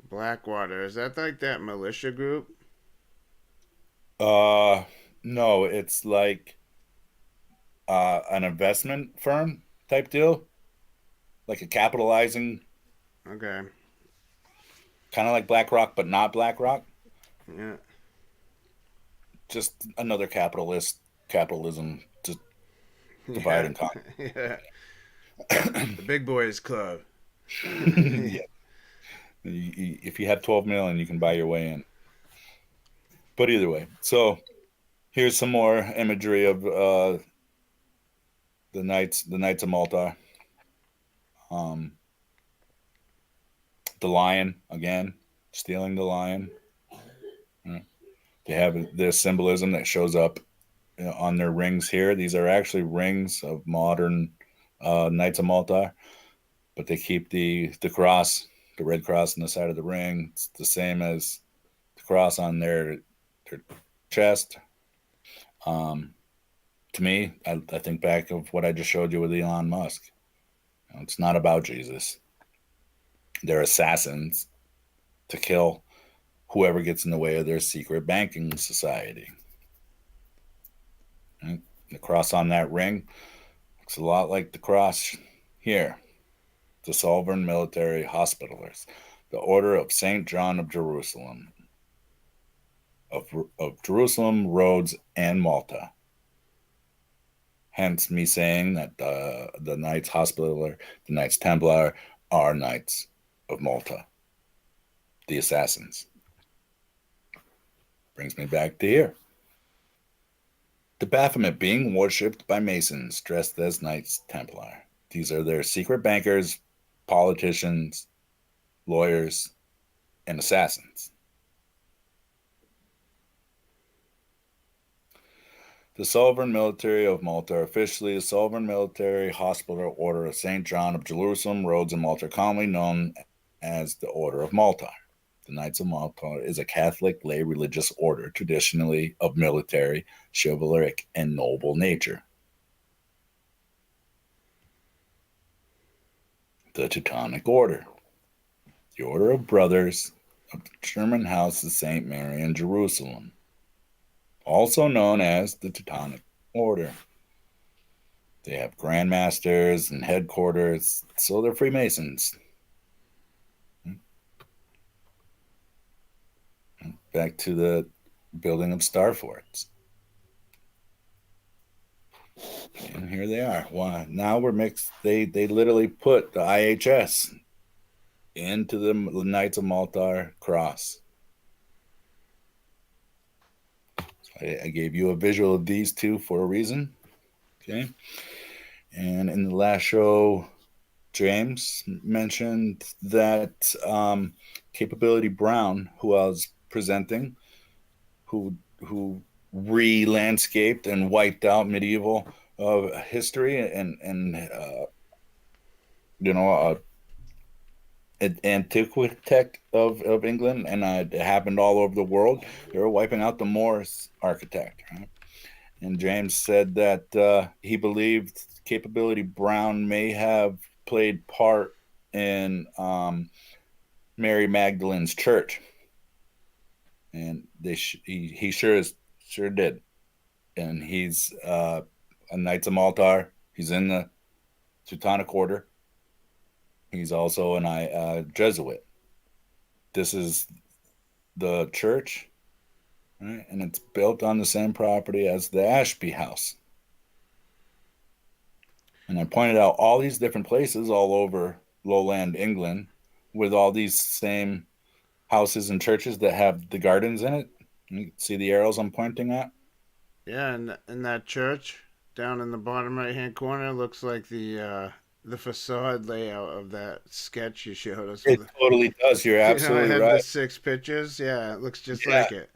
Blackwater, is that like that militia group? No, it's like an investment firm type deal, like a capitalizing, Okay. kind of like BlackRock, but not BlackRock. Yeah. Just another capitalism, just divide Yeah. and conquer. Yeah. The big boys club. Yeah. If you have 12 million, you can buy your way in. But either way, so here's some more imagery of the Knights of Malta. Um, the lion again, stealing the lion. They have this symbolism that shows up on their rings here. These are actually rings of modern Knights of Malta, but they keep the cross, the red cross on the side of the ring. It's the same as the cross on their chest. To me, I think back of what I just showed you with Elon Musk. It's not about Jesus. They're assassins to kill whoever gets in the way of their secret banking society. Right? The cross on that ring looks a lot like the cross here. The Sovereign Military Hospitallers, the Order of St. John of Jerusalem, of Jerusalem, Rhodes, and Malta. Hence me saying that the Knights Hospitaller, the Knights Templar are Knights of Malta, the assassins. Brings me back to here. The Baphomet being worshipped by Masons dressed as Knights Templar. These are their secret bankers, politicians, lawyers, and assassins. The Sovereign Military of Malta, officially the Sovereign Military Hospitaller Order of St. John of Jerusalem, Rhodes, and Malta, commonly known as the Order of Malta. The Knights of Malta is a Catholic lay religious order, traditionally of military, chivalric, and noble nature. The Teutonic Order. The Order of Brothers of the German House of St. Mary in Jerusalem, also known as the Teutonic Order. They have grandmasters and headquarters, so they're Freemasons. Back to the building of star forts. And here they are. Wow. Now we're mixed. They literally put the IHS into the Knights of Malta cross. I gave you a visual of these two for a reason. Okay. And in the last show, James mentioned that Capability Brown, who I was presenting, who re-landscaped and wiped out medieval history and antiquitect of England, and it happened all over the world. They were wiping out the Moorish architect. Right? And James said that he believed Capability Brown may have played part in Mary Magdalene's church, and he sure did. And he's a Knights of Maltar. He's in the Teutonic Order. He's also an Jesuit. This is the church, right? And it's built on the same property as the Ashby House. And I pointed out all these different places all over lowland England with all these same houses and churches that have the gardens in it. You can see the arrows I'm pointing at. Yeah, and in that church down in the bottom right hand corner looks like the facade layout of that sketch you showed us It with. totally does. You're I absolutely have the right. 6 pictures. Yeah, it looks just Yeah, like it.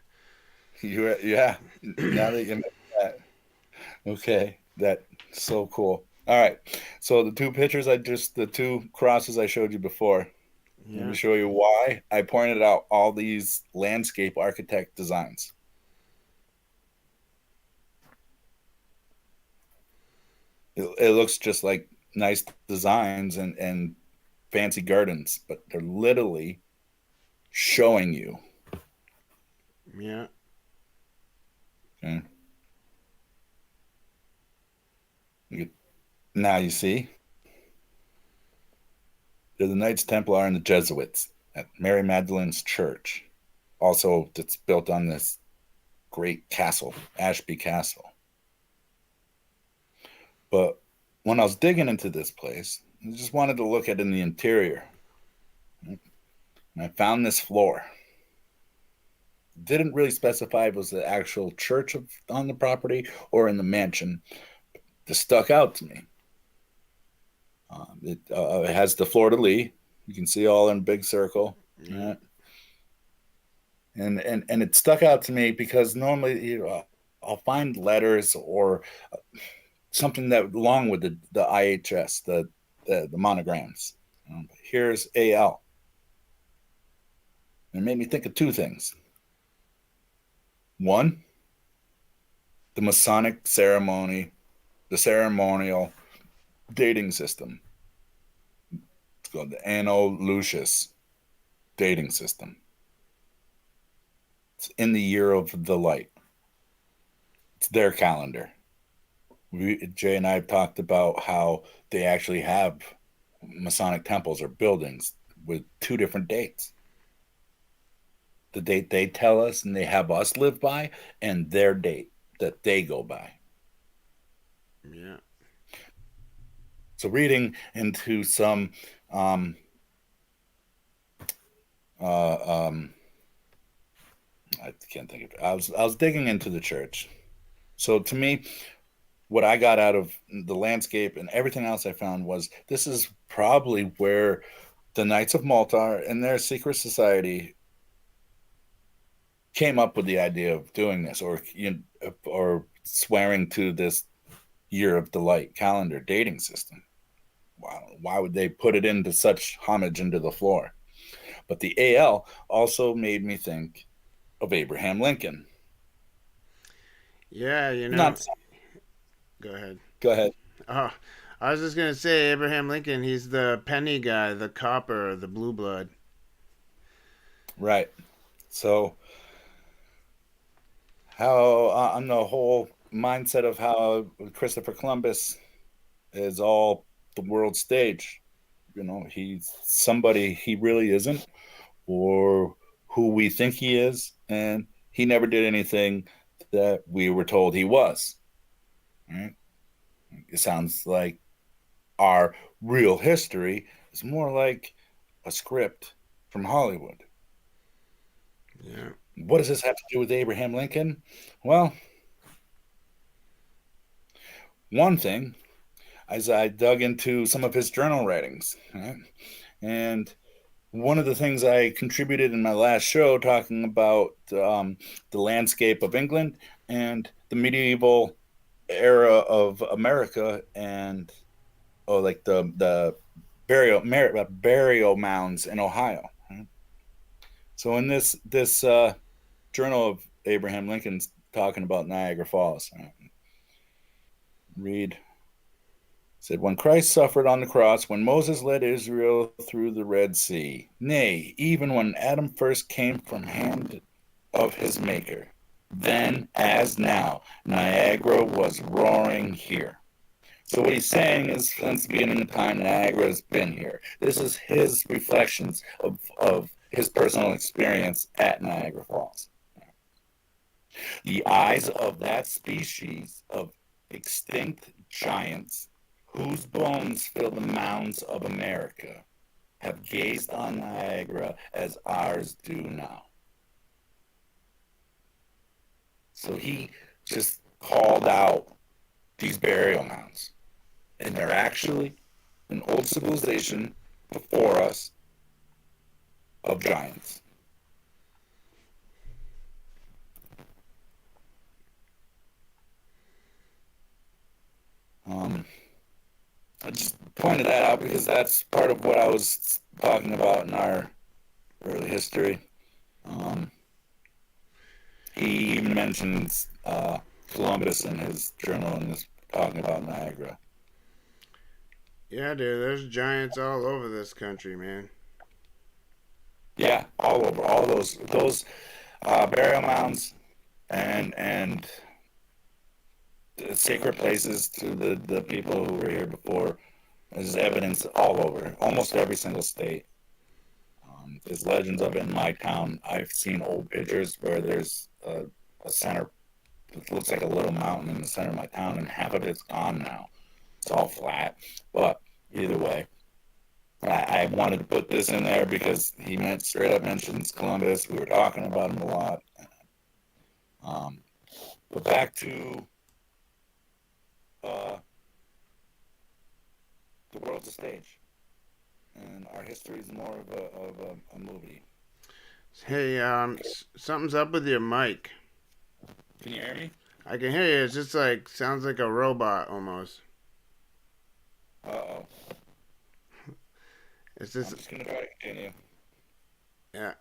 yeah. Now that you mention that, okay, that's so cool. All right, so the two crosses I showed you before. Let me Yeah. show you why I pointed out all these landscape architect designs. It looks just like nice designs and fancy gardens, but they're literally showing you. Yeah. Okay? Now you see, they're the Knights Templar and the Jesuits at Mary Magdalene's Church. Also, it's built on this great castle, Ashby Castle. But when I was digging into this place, I just wanted to look at in the interior. And I found this floor. Didn't really specify if it was the actual church on the property or in the mansion. This stuck out to me. It has the fleur de lis. You can see all in a big circle. Yeah. Right? And it stuck out to me because normally I'll find letters or something that along with the IHS, the monograms. Here's AL. And it made me think of two things. One, the Masonic ceremony, the ceremonial dating system. It's called the Anno Lucius dating system. It's in the year of the light. It's their calendar. Jay and I have talked about how they actually have Masonic temples or buildings with two different dates. The date they tell us and they have us live by, and their date that they go by. Yeah. So, reading into some um, um, I can't think of it. I was digging into the church. So to me, what I got out of the landscape and everything else I found was this is probably where the Knights of Malta and their secret society came up with the idea of doing this, or swearing to this year of delight calendar dating system. Why would they put it into such homage into the floor? But the AL also made me think of Abraham Lincoln. Yeah, Not go ahead. Go ahead. Oh, I was just gonna say Abraham Lincoln. He's the penny guy, the copper, the blue blood. Right. So how on the whole mindset of how Christopher Columbus is all the world stage. He's somebody he really isn't, or who we think he is, and he never did anything that we were told he was. Right? It sounds like our real history is more like a script from Hollywood. Yeah. What does this have to do with Abraham Lincoln? Well, one thing, as I dug into some of his journal writings, right? And one of the things I contributed in my last show, talking about the landscape of England and the medieval era of America, and like the burial mounds in Ohio. Right? So in this journal of Abraham Lincoln's talking about Niagara Falls, read said, when Christ suffered on the cross, when Moses led Israel through the Red Sea, nay, even when Adam first came from hand of his maker, then as now, Niagara was roaring here. So what he's saying is, since the beginning of time, Niagara has been here. This is his reflections of his personal experience at Niagara Falls. The eyes of that species of extinct giants whose bones fill the mounds of America have gazed on Niagara as ours do now. So he just called out these burial mounds. And they're actually an old civilization before us of giants. I just pointed that out because that's part of what I was talking about in our early history. Um, he even mentions Columbus in his journal and is talking about Niagara. Yeah, dude, there's giants all over this country, man. Yeah, all over, all those burial mounds and sacred places to the people who were here before. There's evidence all over, almost every single state. There's legends of it in my town. I've seen old pictures where there's a center. It looks like a little mountain in the center of my town, and half of it's gone now. It's all flat. But either way, I wanted to put this in there because he straight up mentions Columbus. We were talking about him a lot. Um, but back to uh, the world's a stage, and our history is more of a movie. Hey, something's up with your mic. Can you hear me? I can hear you. It's just like sounds like a robot almost. Uh-oh. It's I'm just just gonna try to continue. yeah,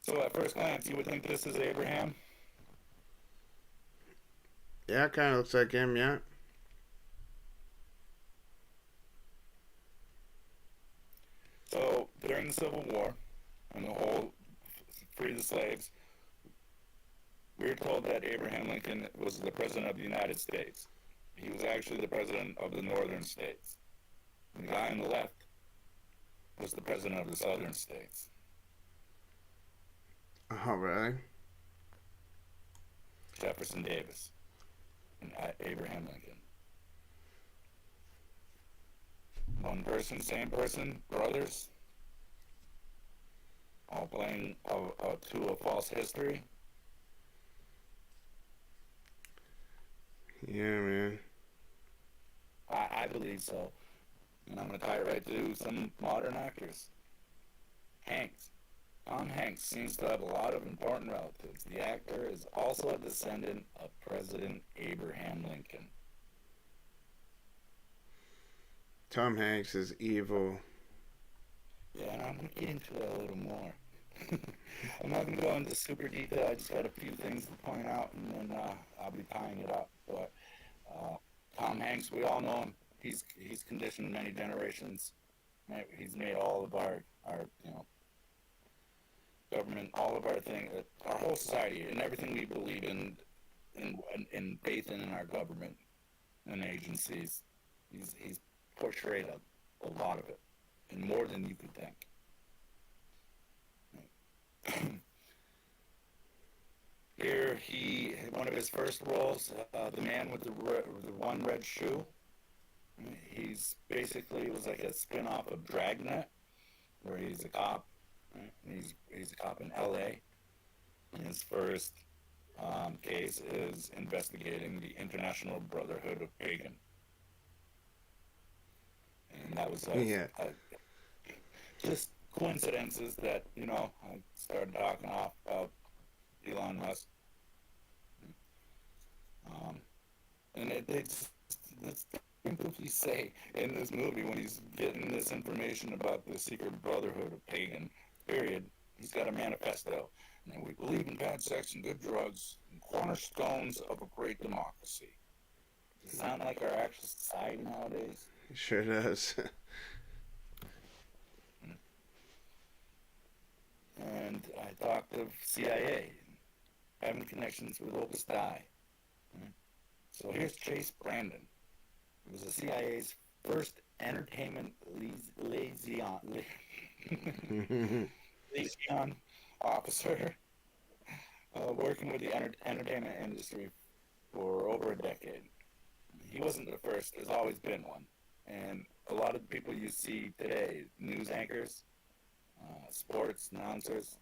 So at first glance, you would think this is Abraham. yeah. Kind of looks like him. Yeah. So during the Civil War and the whole free the slaves, we're told that Abraham Lincoln was the president of the United States. He was actually the president of the northern states. The guy on the left was the president of the southern states. Oh, really? Jefferson Davis and Abraham Lincoln. One person, same person, brothers, all playing to a false history. Yeah, man. I believe so. And I'm going to tie it right to some modern actors. Hanks. Tom Hanks seems to have a lot of important relatives. The actor is also a descendant of President Abraham Lincoln. Tom Hanks is evil. Yeah, and I'm going to get into it a little more. I'm not going to go into super detail. I just got a few things to point out, and then I'll be tying it up. But Tom Hanks, we all know him. He's conditioned many generations. He's made all of our government, all of our thing, our whole society, and everything we believe in faith in our government and agencies. He's portrayed a lot of it, and more than you could think. Here, one of his first roles, the man with the one red shoe. He's basically, it was like a spin-off of Dragnet, where he's a cop. Right? He's a cop in L.A. And his first case is investigating the International Brotherhood of Pagan, and that was Yeah. just coincidences that I started talking off about Elon Musk, and it's simply say in this movie when he's getting this information about the secret brotherhood of pagan, period, he's got a manifesto. And we believe in bad sex and good drugs, and cornerstones of a great democracy. Does it sound like our actual society nowadays? It sure does. And I talked of CIA, having connections with Opus Dei. So here's Chase Brandon. He was the CIA's first entertainment liaison officer, working with the entertainment industry for over a decade. He wasn't the first, there's always been one. And a lot of the people you see today, news anchors, sports announcers,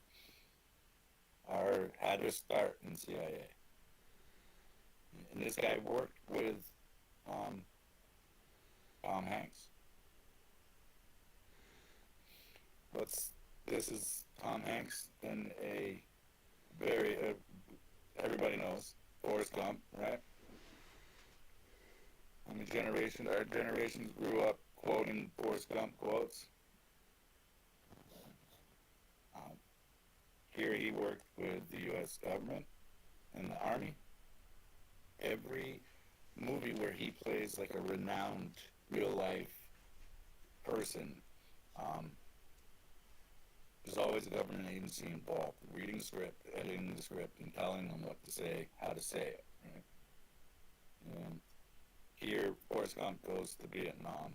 had their start in CIA. And this guy worked with um, Tom Hanks. This is Tom Hanks in a very everybody knows Forrest Gump, right? Our generations grew up quoting Forrest Gump quotes. Um, Here he worked with the U.S. government and the Army. Every movie where he plays like a renowned real life person, um, there's always a government agency involved, reading the script, editing the script, and telling them what to say, how to say it. Right? And here, Forrest Gump goes to Vietnam,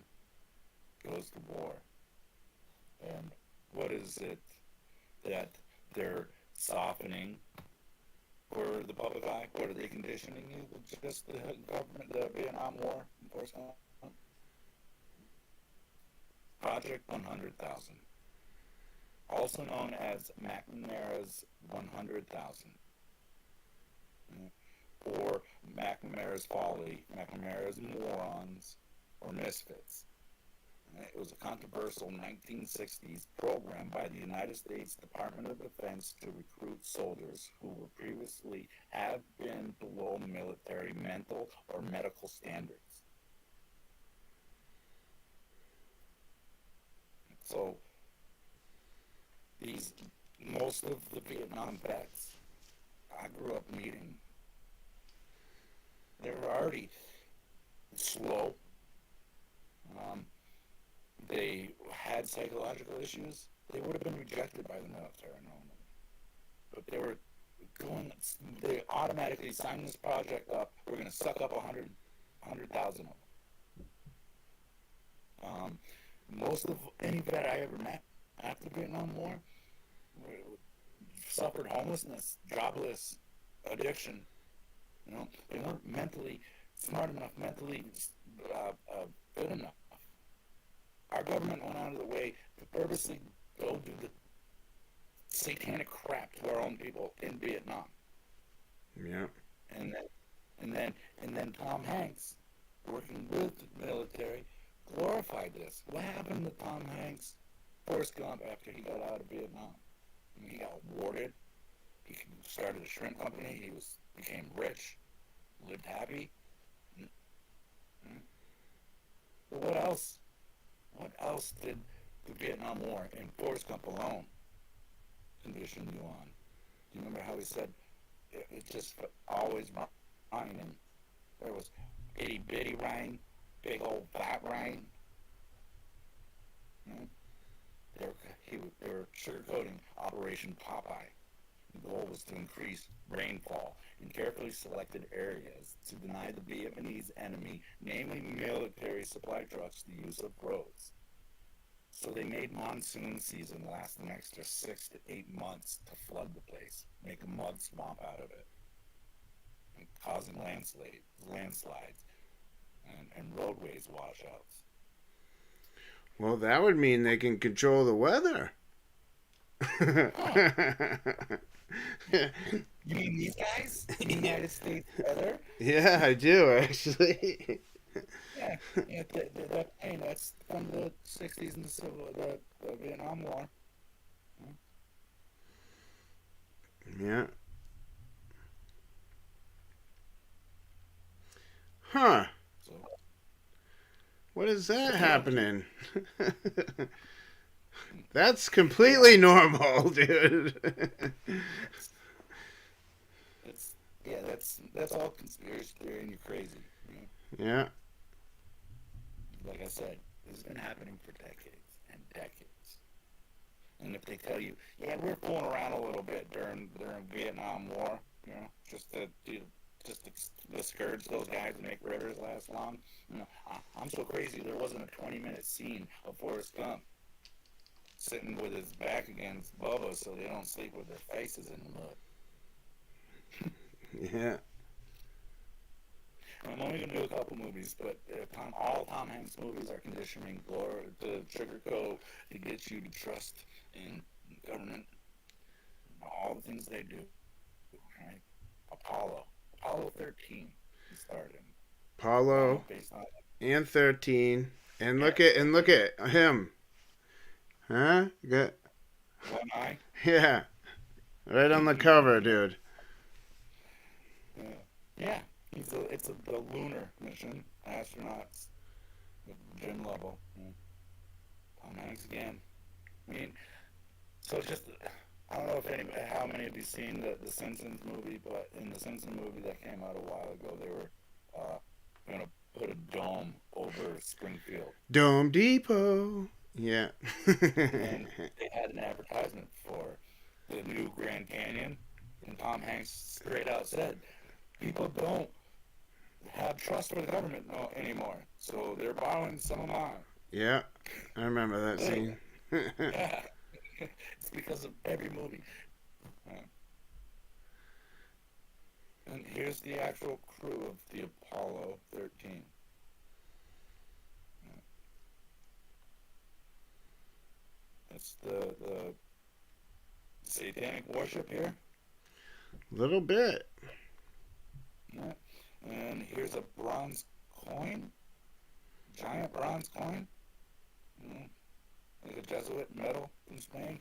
goes to war, and what is it that they're softening for the public eye? What are they conditioning you with just the government, the Vietnam War, Forrest Gump? Project 100,000, also known as McNamara's 100,000, or McNamara's Folly, McNamara's Morons, or Misfits. It was a controversial 1960s program by the United States Department of Defense to recruit soldiers who were previously have been below military mental or medical standards. So these most of the Vietnam vets I grew up meeting, they were already slow. They had psychological issues. They would have been rejected by the military normally, but they automatically signed this project up. We're going to suck up 100,000 of them. Most of any vet I ever met after the Vietnam War suffered homelessness, jobless, addiction. They weren't mentally smart enough, mentally good enough. Our government went out of the way to purposely go do the satanic crap to our own people in Vietnam. Yeah. And then Tom Hanks, working with the military, glorified this. What happened to Tom Hanks, Forrest Gump, after he got out of Vietnam? He got awarded. He started a shrimp company. He became rich, lived happy. But what else? What else did the Vietnam War and Forrest Gump alone condition you on? Do you remember how he said it just always raining? There was itty bitty rain, big old fat rain. They were sugarcoating Operation Popeye. The goal was to increase rainfall in carefully selected areas to deny the Vietnamese enemy, namely military supply trucks, the use of roads. So they made monsoon season last an extra 6 to 8 months to flood the place, make a mud swamp out of it, and causing landslides and roadways washouts. Well, that would mean they can control the weather. Huh. You mean these guys in the United States weather? Yeah, I do actually. Yeah, that's from the 60s and the Vietnam War. Yeah. Huh. So What is that So yeah, happening? That's completely normal, dude. it's it's yeah, that's all conspiracy theory, and you're crazy. You know? Yeah. Like I said, this has been happening for decades and decades. And if they tell you, yeah, we're fooling around a little bit during Vietnam War, you know, just to discourage those guys and make rivers last long. You know, I'm so crazy there wasn't a 20-minute scene of Forrest Gump sitting with his back against Bubba so they don't sleep with their faces in the mud. Yeah. I'm only gonna do a couple movies, but all Tom Hanks movies are conditioning or to sugarcoat to get you to trust in government, all the things they do. Right? Apollo 13, he starred in Apollo based on and 13. yeah, And look 13. at him. Huh? Good. One eye. Yeah. Right on the cover, dude. Yeah, yeah. It's a lunar mission. Astronauts with Jim Lovell. Yeah. Tom Hanks again. I mean, so just I don't know if how many of you seen the Simpsons movie, but in the Simpsons movie that came out a while ago, they were uh, gonna put a dome over Springfield, Dome Depot. Yeah. and they had an advertisement for the new Grand Canyon, and Tom Hanks straight out said, "People don't have trust for the government anymore, so they're borrowing some of mine." Yeah. I remember that scene. Yeah, it's because of every movie. Uh, And here's the actual crew of the Apollo 13. It's the satanic worship here. Little bit. Yeah. And here's a bronze coin, giant bronze coin, mm, like a Jesuit medal from Spain.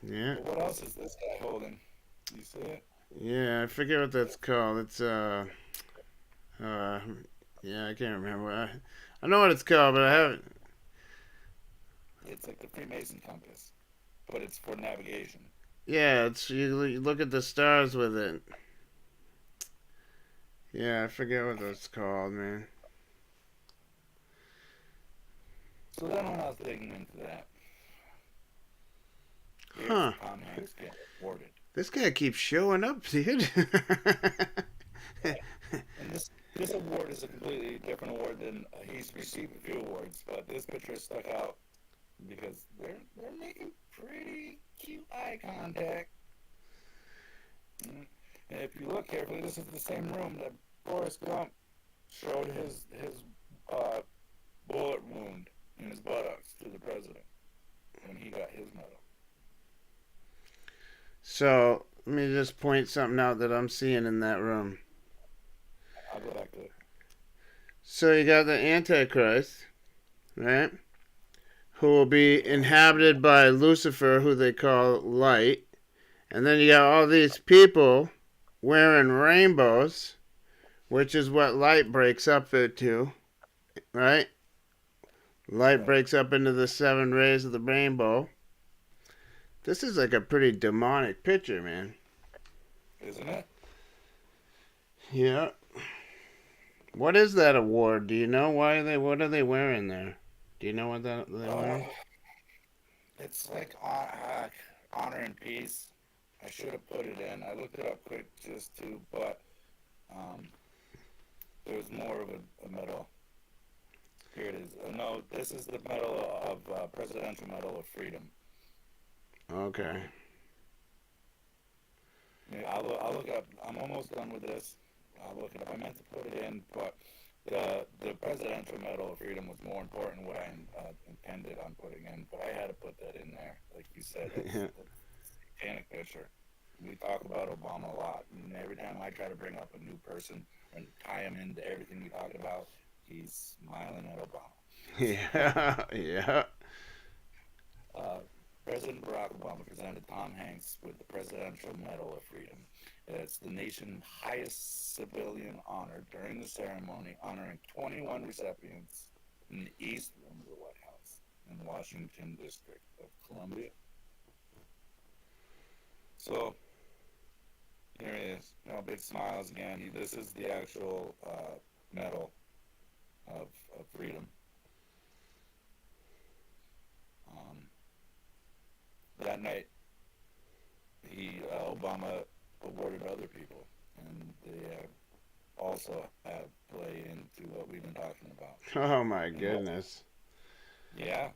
Yeah. But what else is this guy holding? You see it? Yeah, I forget what that's called. It's uh yeah, I can't remember. I know what it's called, but I haven't. It's like the Freemason compass, but it's for navigation. Yeah, it's you look at the stars with it. Yeah, I forget what that's called, man. So then when I was digging into that, here's Huh. Tom Hanks getting awarded. This guy keeps showing up, dude. And this award is a completely different award than he's received a few awards, but this picture stuck out because they're making pretty cute eye contact. Mm. And if you look carefully, this is the same room that Forrest Gump showed his uh, bullet wound in his buttocks to the president when he got his medal. So, let me just point something out that I'm seeing in that room. I'll go back to it. So, you got the Antichrist, right? Who will be inhabited by Lucifer, who they call light. And then you got all these people wearing rainbows, which is what light breaks up into, right? Light Right. breaks up into the seven rays of the rainbow. This is like a pretty demonic picture, man. Isn't it? Yeah. What is that award? Do you know why they? What are they wearing there? Do you know what that they're Uh, wearing? it's like honor and peace. I should have put it in. I looked it up quick just to, but um, there was more of a medal. Here it is. No, this is the medal of Presidential Medal of Freedom. Okay. I'll look up. I'm almost done with this. I'll look it up. I meant to put it in, but the Presidential Medal of Freedom was more important what I intended on putting in. But I had to put that in there, like you said. It's Yeah. a satanic picture. We talk about Obama a lot, and every time I try to bring up a new person and tie him into everything we talk about, he's smiling at Obama. Yeah. Yeah. uh, President Barack Obama presented Tom Hanks with the Presidential Medal of Freedom. It's the nation's highest civilian honor during the ceremony, honoring 21 recipients in the East Room of the White House in Washington District of Columbia. So here he is, big smiles again. This is the actual medal of freedom. That night, Obama awarded other people, and they also have play into what we've been talking about. Oh my goodness. Yeah.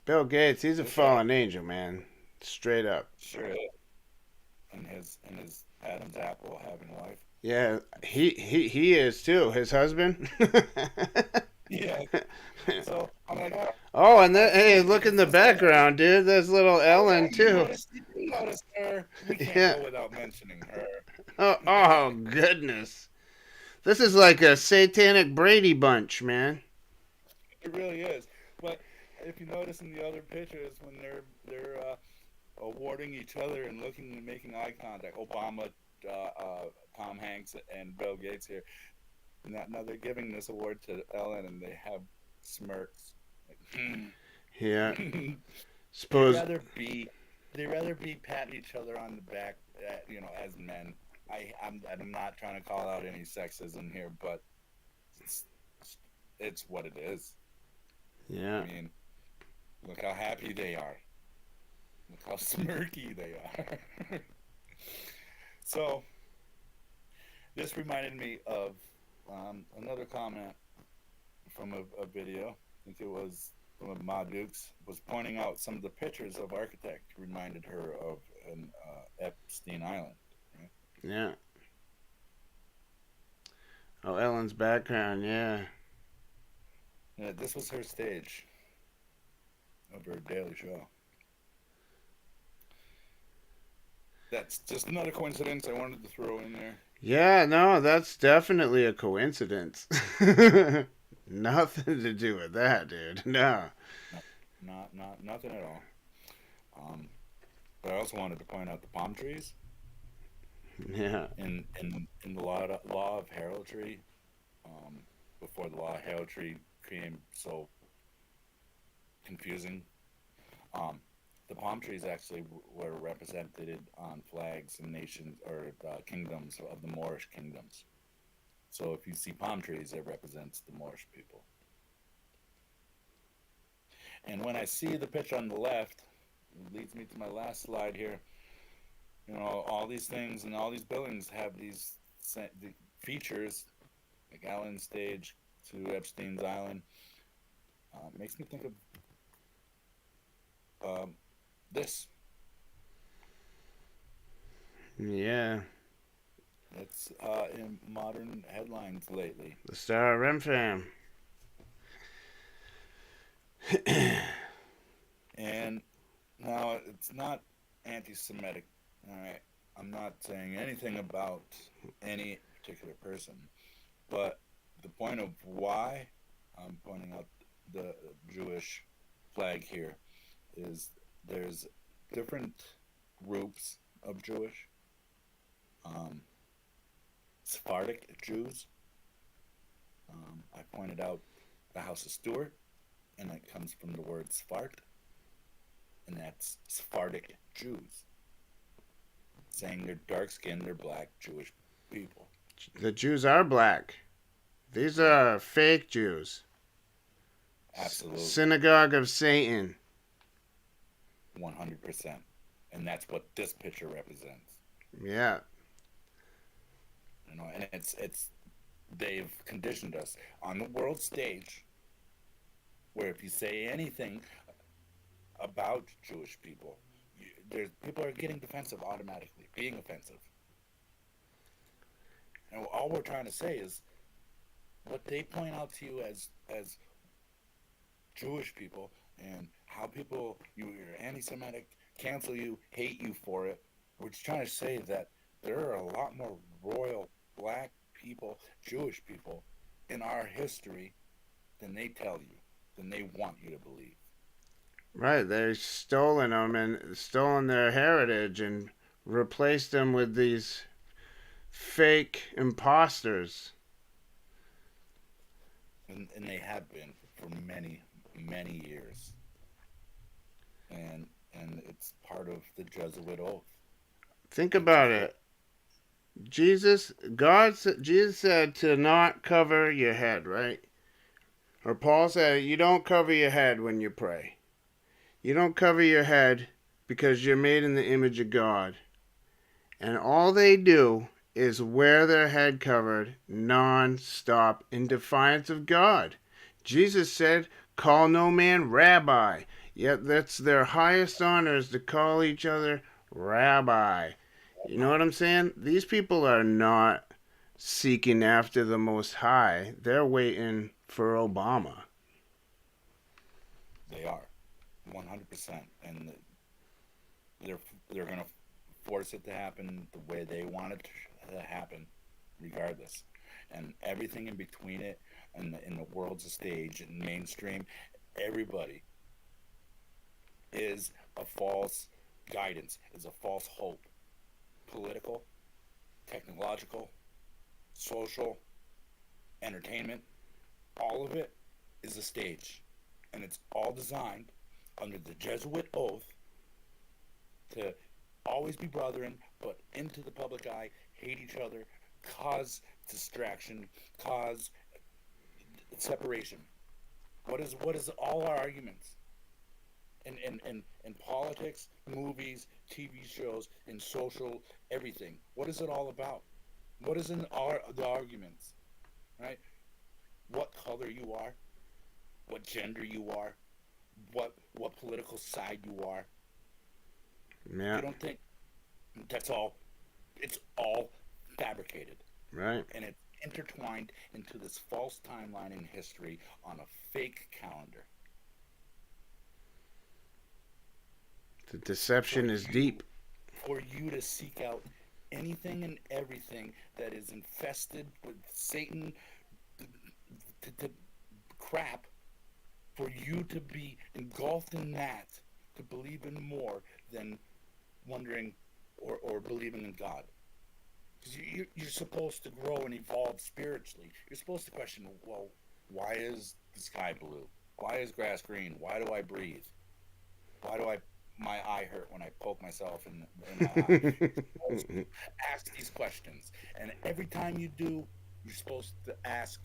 Bill Gates, he's a That's right. fallen angel, man. Straight up. Sure is. And his Adam's apple having wife. Yeah, he is too. His husband. Yeah. So I'm like, oh, Oh, and then hey, look in the background, dude. There's little Ellen too. You noticed her. We can't Yeah. go without mentioning her. Oh goodness. This is like a satanic Brady bunch, man. It really is. But if you notice in the other pictures when they're awarding each other and looking and making eye contact, Obama, Tom Hanks, and Bill Gates here. Now they're giving this award to Ellen, and they have smirks. Like, Yeah. they Suppose. rather be patting each other on the back, as men. I'm not trying to call out any sexism here, but it's what it is. Yeah. I mean, look how happy they are. Look how smirky they are. So this reminded me of another comment from a video. I think it was from Ma Dukes, was pointing out some of the pictures of architect reminded her of an Epstein Island. Right? Yeah. Oh, Ellen's background, yeah. Yeah, this was her stage of her daily show. That's just another coincidence I wanted to throw in there. Yeah, no, that's definitely a coincidence. Nothing to do with that, dude. No. Not nothing at all. But I also wanted to point out the palm trees Yeah. in the law of heraldry. Before the law of heraldry became so confusing, the palm trees actually were represented on flags and nations or kingdoms of the Moorish kingdoms. So if you see palm trees, it represents the Moorish people. And when I see the picture on the left, it leads me to my last slide here. All these things and all these buildings have these features, like Allen's stage to Epstein's Island. Makes me think of this. Yeah. It's in modern headlines lately. The Star Rim fam. And now it's not anti-Semitic. All right, I'm not saying anything about any particular person, but the point of why I'm pointing out the Jewish flag here is there's different groups of Jewish. Sephardic Jews. I pointed out the House of Stewart, and that comes from the word Sfart, and that's Sephardic Jews, saying they're dark-skinned, they're black Jewish people. The Jews are black. These are fake Jews. Absolutely. Synagogue of Satan. 100%. And that's what this picture represents. Yeah. And it's they've conditioned us on the world stage where if you say anything about Jewish people, people are getting defensive automatically, being offensive. And all we're trying to say is what they point out to you as Jewish people and how people you're anti-Semitic, cancel you, hate you for it. We're just trying to say that there are a lot more royal black people, Jewish people in our history than they tell you, than they want you to believe. Right, they've stolen them and stolen their heritage and replaced them with these fake imposters. And they have been for many, many years, and it's part of the Jesuit oath. Think And to about for it. Jesus said to not cover your head, right? Or Paul said, you don't cover your head when you pray. You don't cover your head because you're made in the image of God. And all they do is wear their head covered non-stop in defiance of God. Jesus said, call no man rabbi. Yet that's their highest honor is to call each other rabbi. You know what I'm saying? These people are not seeking after the Most High. They're waiting for Obama. they are 100%, and they're they're gonna force it to happen the way they want it to happen, regardless. And everything in between it, and in the world's a stage, and mainstream, everybody is a false guidance, is a false hope. Political, technological, social, entertainment, all of it is a stage. And it's all designed under the Jesuit oath to always be brethren, but into the public eye, hate each other, cause distraction, cause separation. What is all our arguments in politics, movies, TV shows, in social everything? What is it all about? What is in the arguments? Right? What color you are, what gender you are, what political side you are. Yeah, You don't think that's all? It's all fabricated, right. and it's intertwined into this false timeline in history on a fake calendar The for deception is you deep. for you to seek out anything and everything that is infested with Satan to crap, for you to be engulfed in that, to believe in more than wondering or believing in God. Because you're supposed to grow and evolve spiritually. You're supposed to question, well, why is the sky blue? Why is grass green? Why do I breathe? Why do I my eye hurt when I poke myself in my eye? You're supposed to ask these questions, and every time you do, you're supposed to ask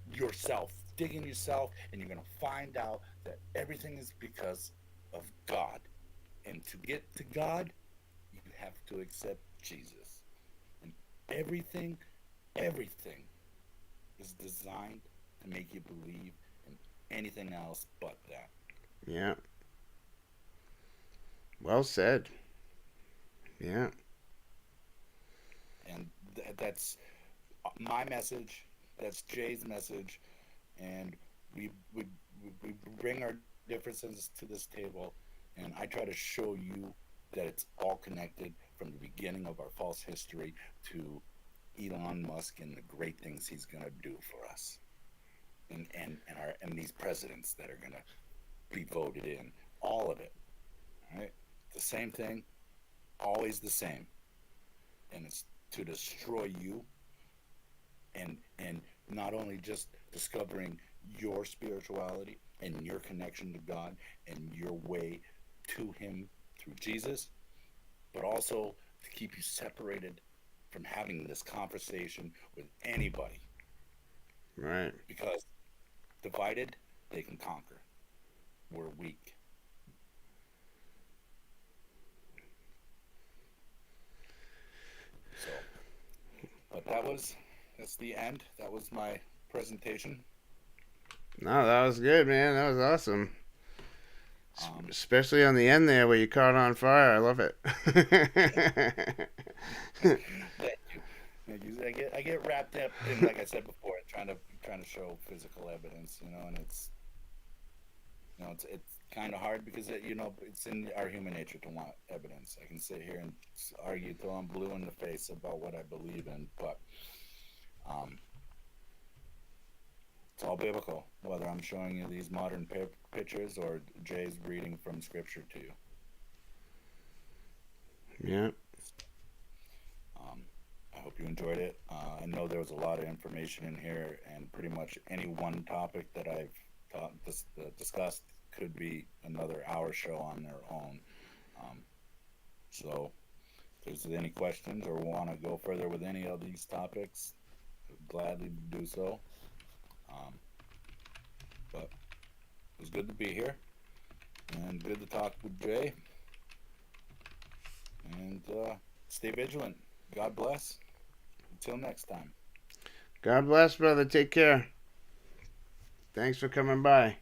yourself, dig in yourself, and you're gonna find out that everything is because of God. And to get to God, you have to accept Jesus. And everything, everything is designed to make you believe in anything else but that. Yeah, well said. Yeah, And that's my message. That's Jay's message. And we, we, we bring our differences to this table. And I try to show you that it's all connected from the beginning of our false history to Elon Musk and the great things he's going to do for us. And these presidents that are going to be voted in. All of it. Right? The same thing, always the same. And it's to destroy you, and not only just discovering your spirituality and your connection to God and your way to him through Jesus, but also to keep you separated from having this conversation with anybody, right. because divided they can conquer. We're weak. So, but that's the end. That was my presentation. No, that was good, man. That was awesome. Um, Especially on the end there where you caught on fire. I love it. Thank you. Thank you. I get wrapped up in, like I said before, trying to show physical evidence, and it's kind of hard because it's in our human nature to want evidence. I can sit here and argue till I'm blue in the face about what I believe in, but um, it's all biblical. Whether I'm showing you these modern pictures or Jay's reading from scripture to you. Yeah. Um, I hope you enjoyed it. I know there was a lot of information in here, and pretty much any one topic that I've discussed could be another hour show on their own. Um, so, if there's any questions or want to go further with any of these topics, I'd gladly do so. Um, but it was good to be here and good to talk with Jay. And stay vigilant. God bless. Until next time. God bless, brother. Take care. Thanks for coming by.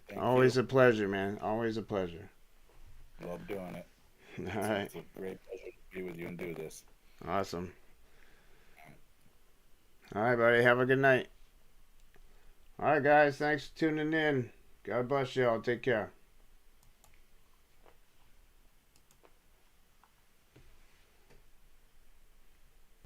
Thank Always you. a pleasure, man. Always a pleasure. Love doing it. All right. It's a great pleasure to be with you and do this. Awesome. All right, buddy. Have a good night. All right, guys. Thanks for tuning in. God bless y'all. Take care.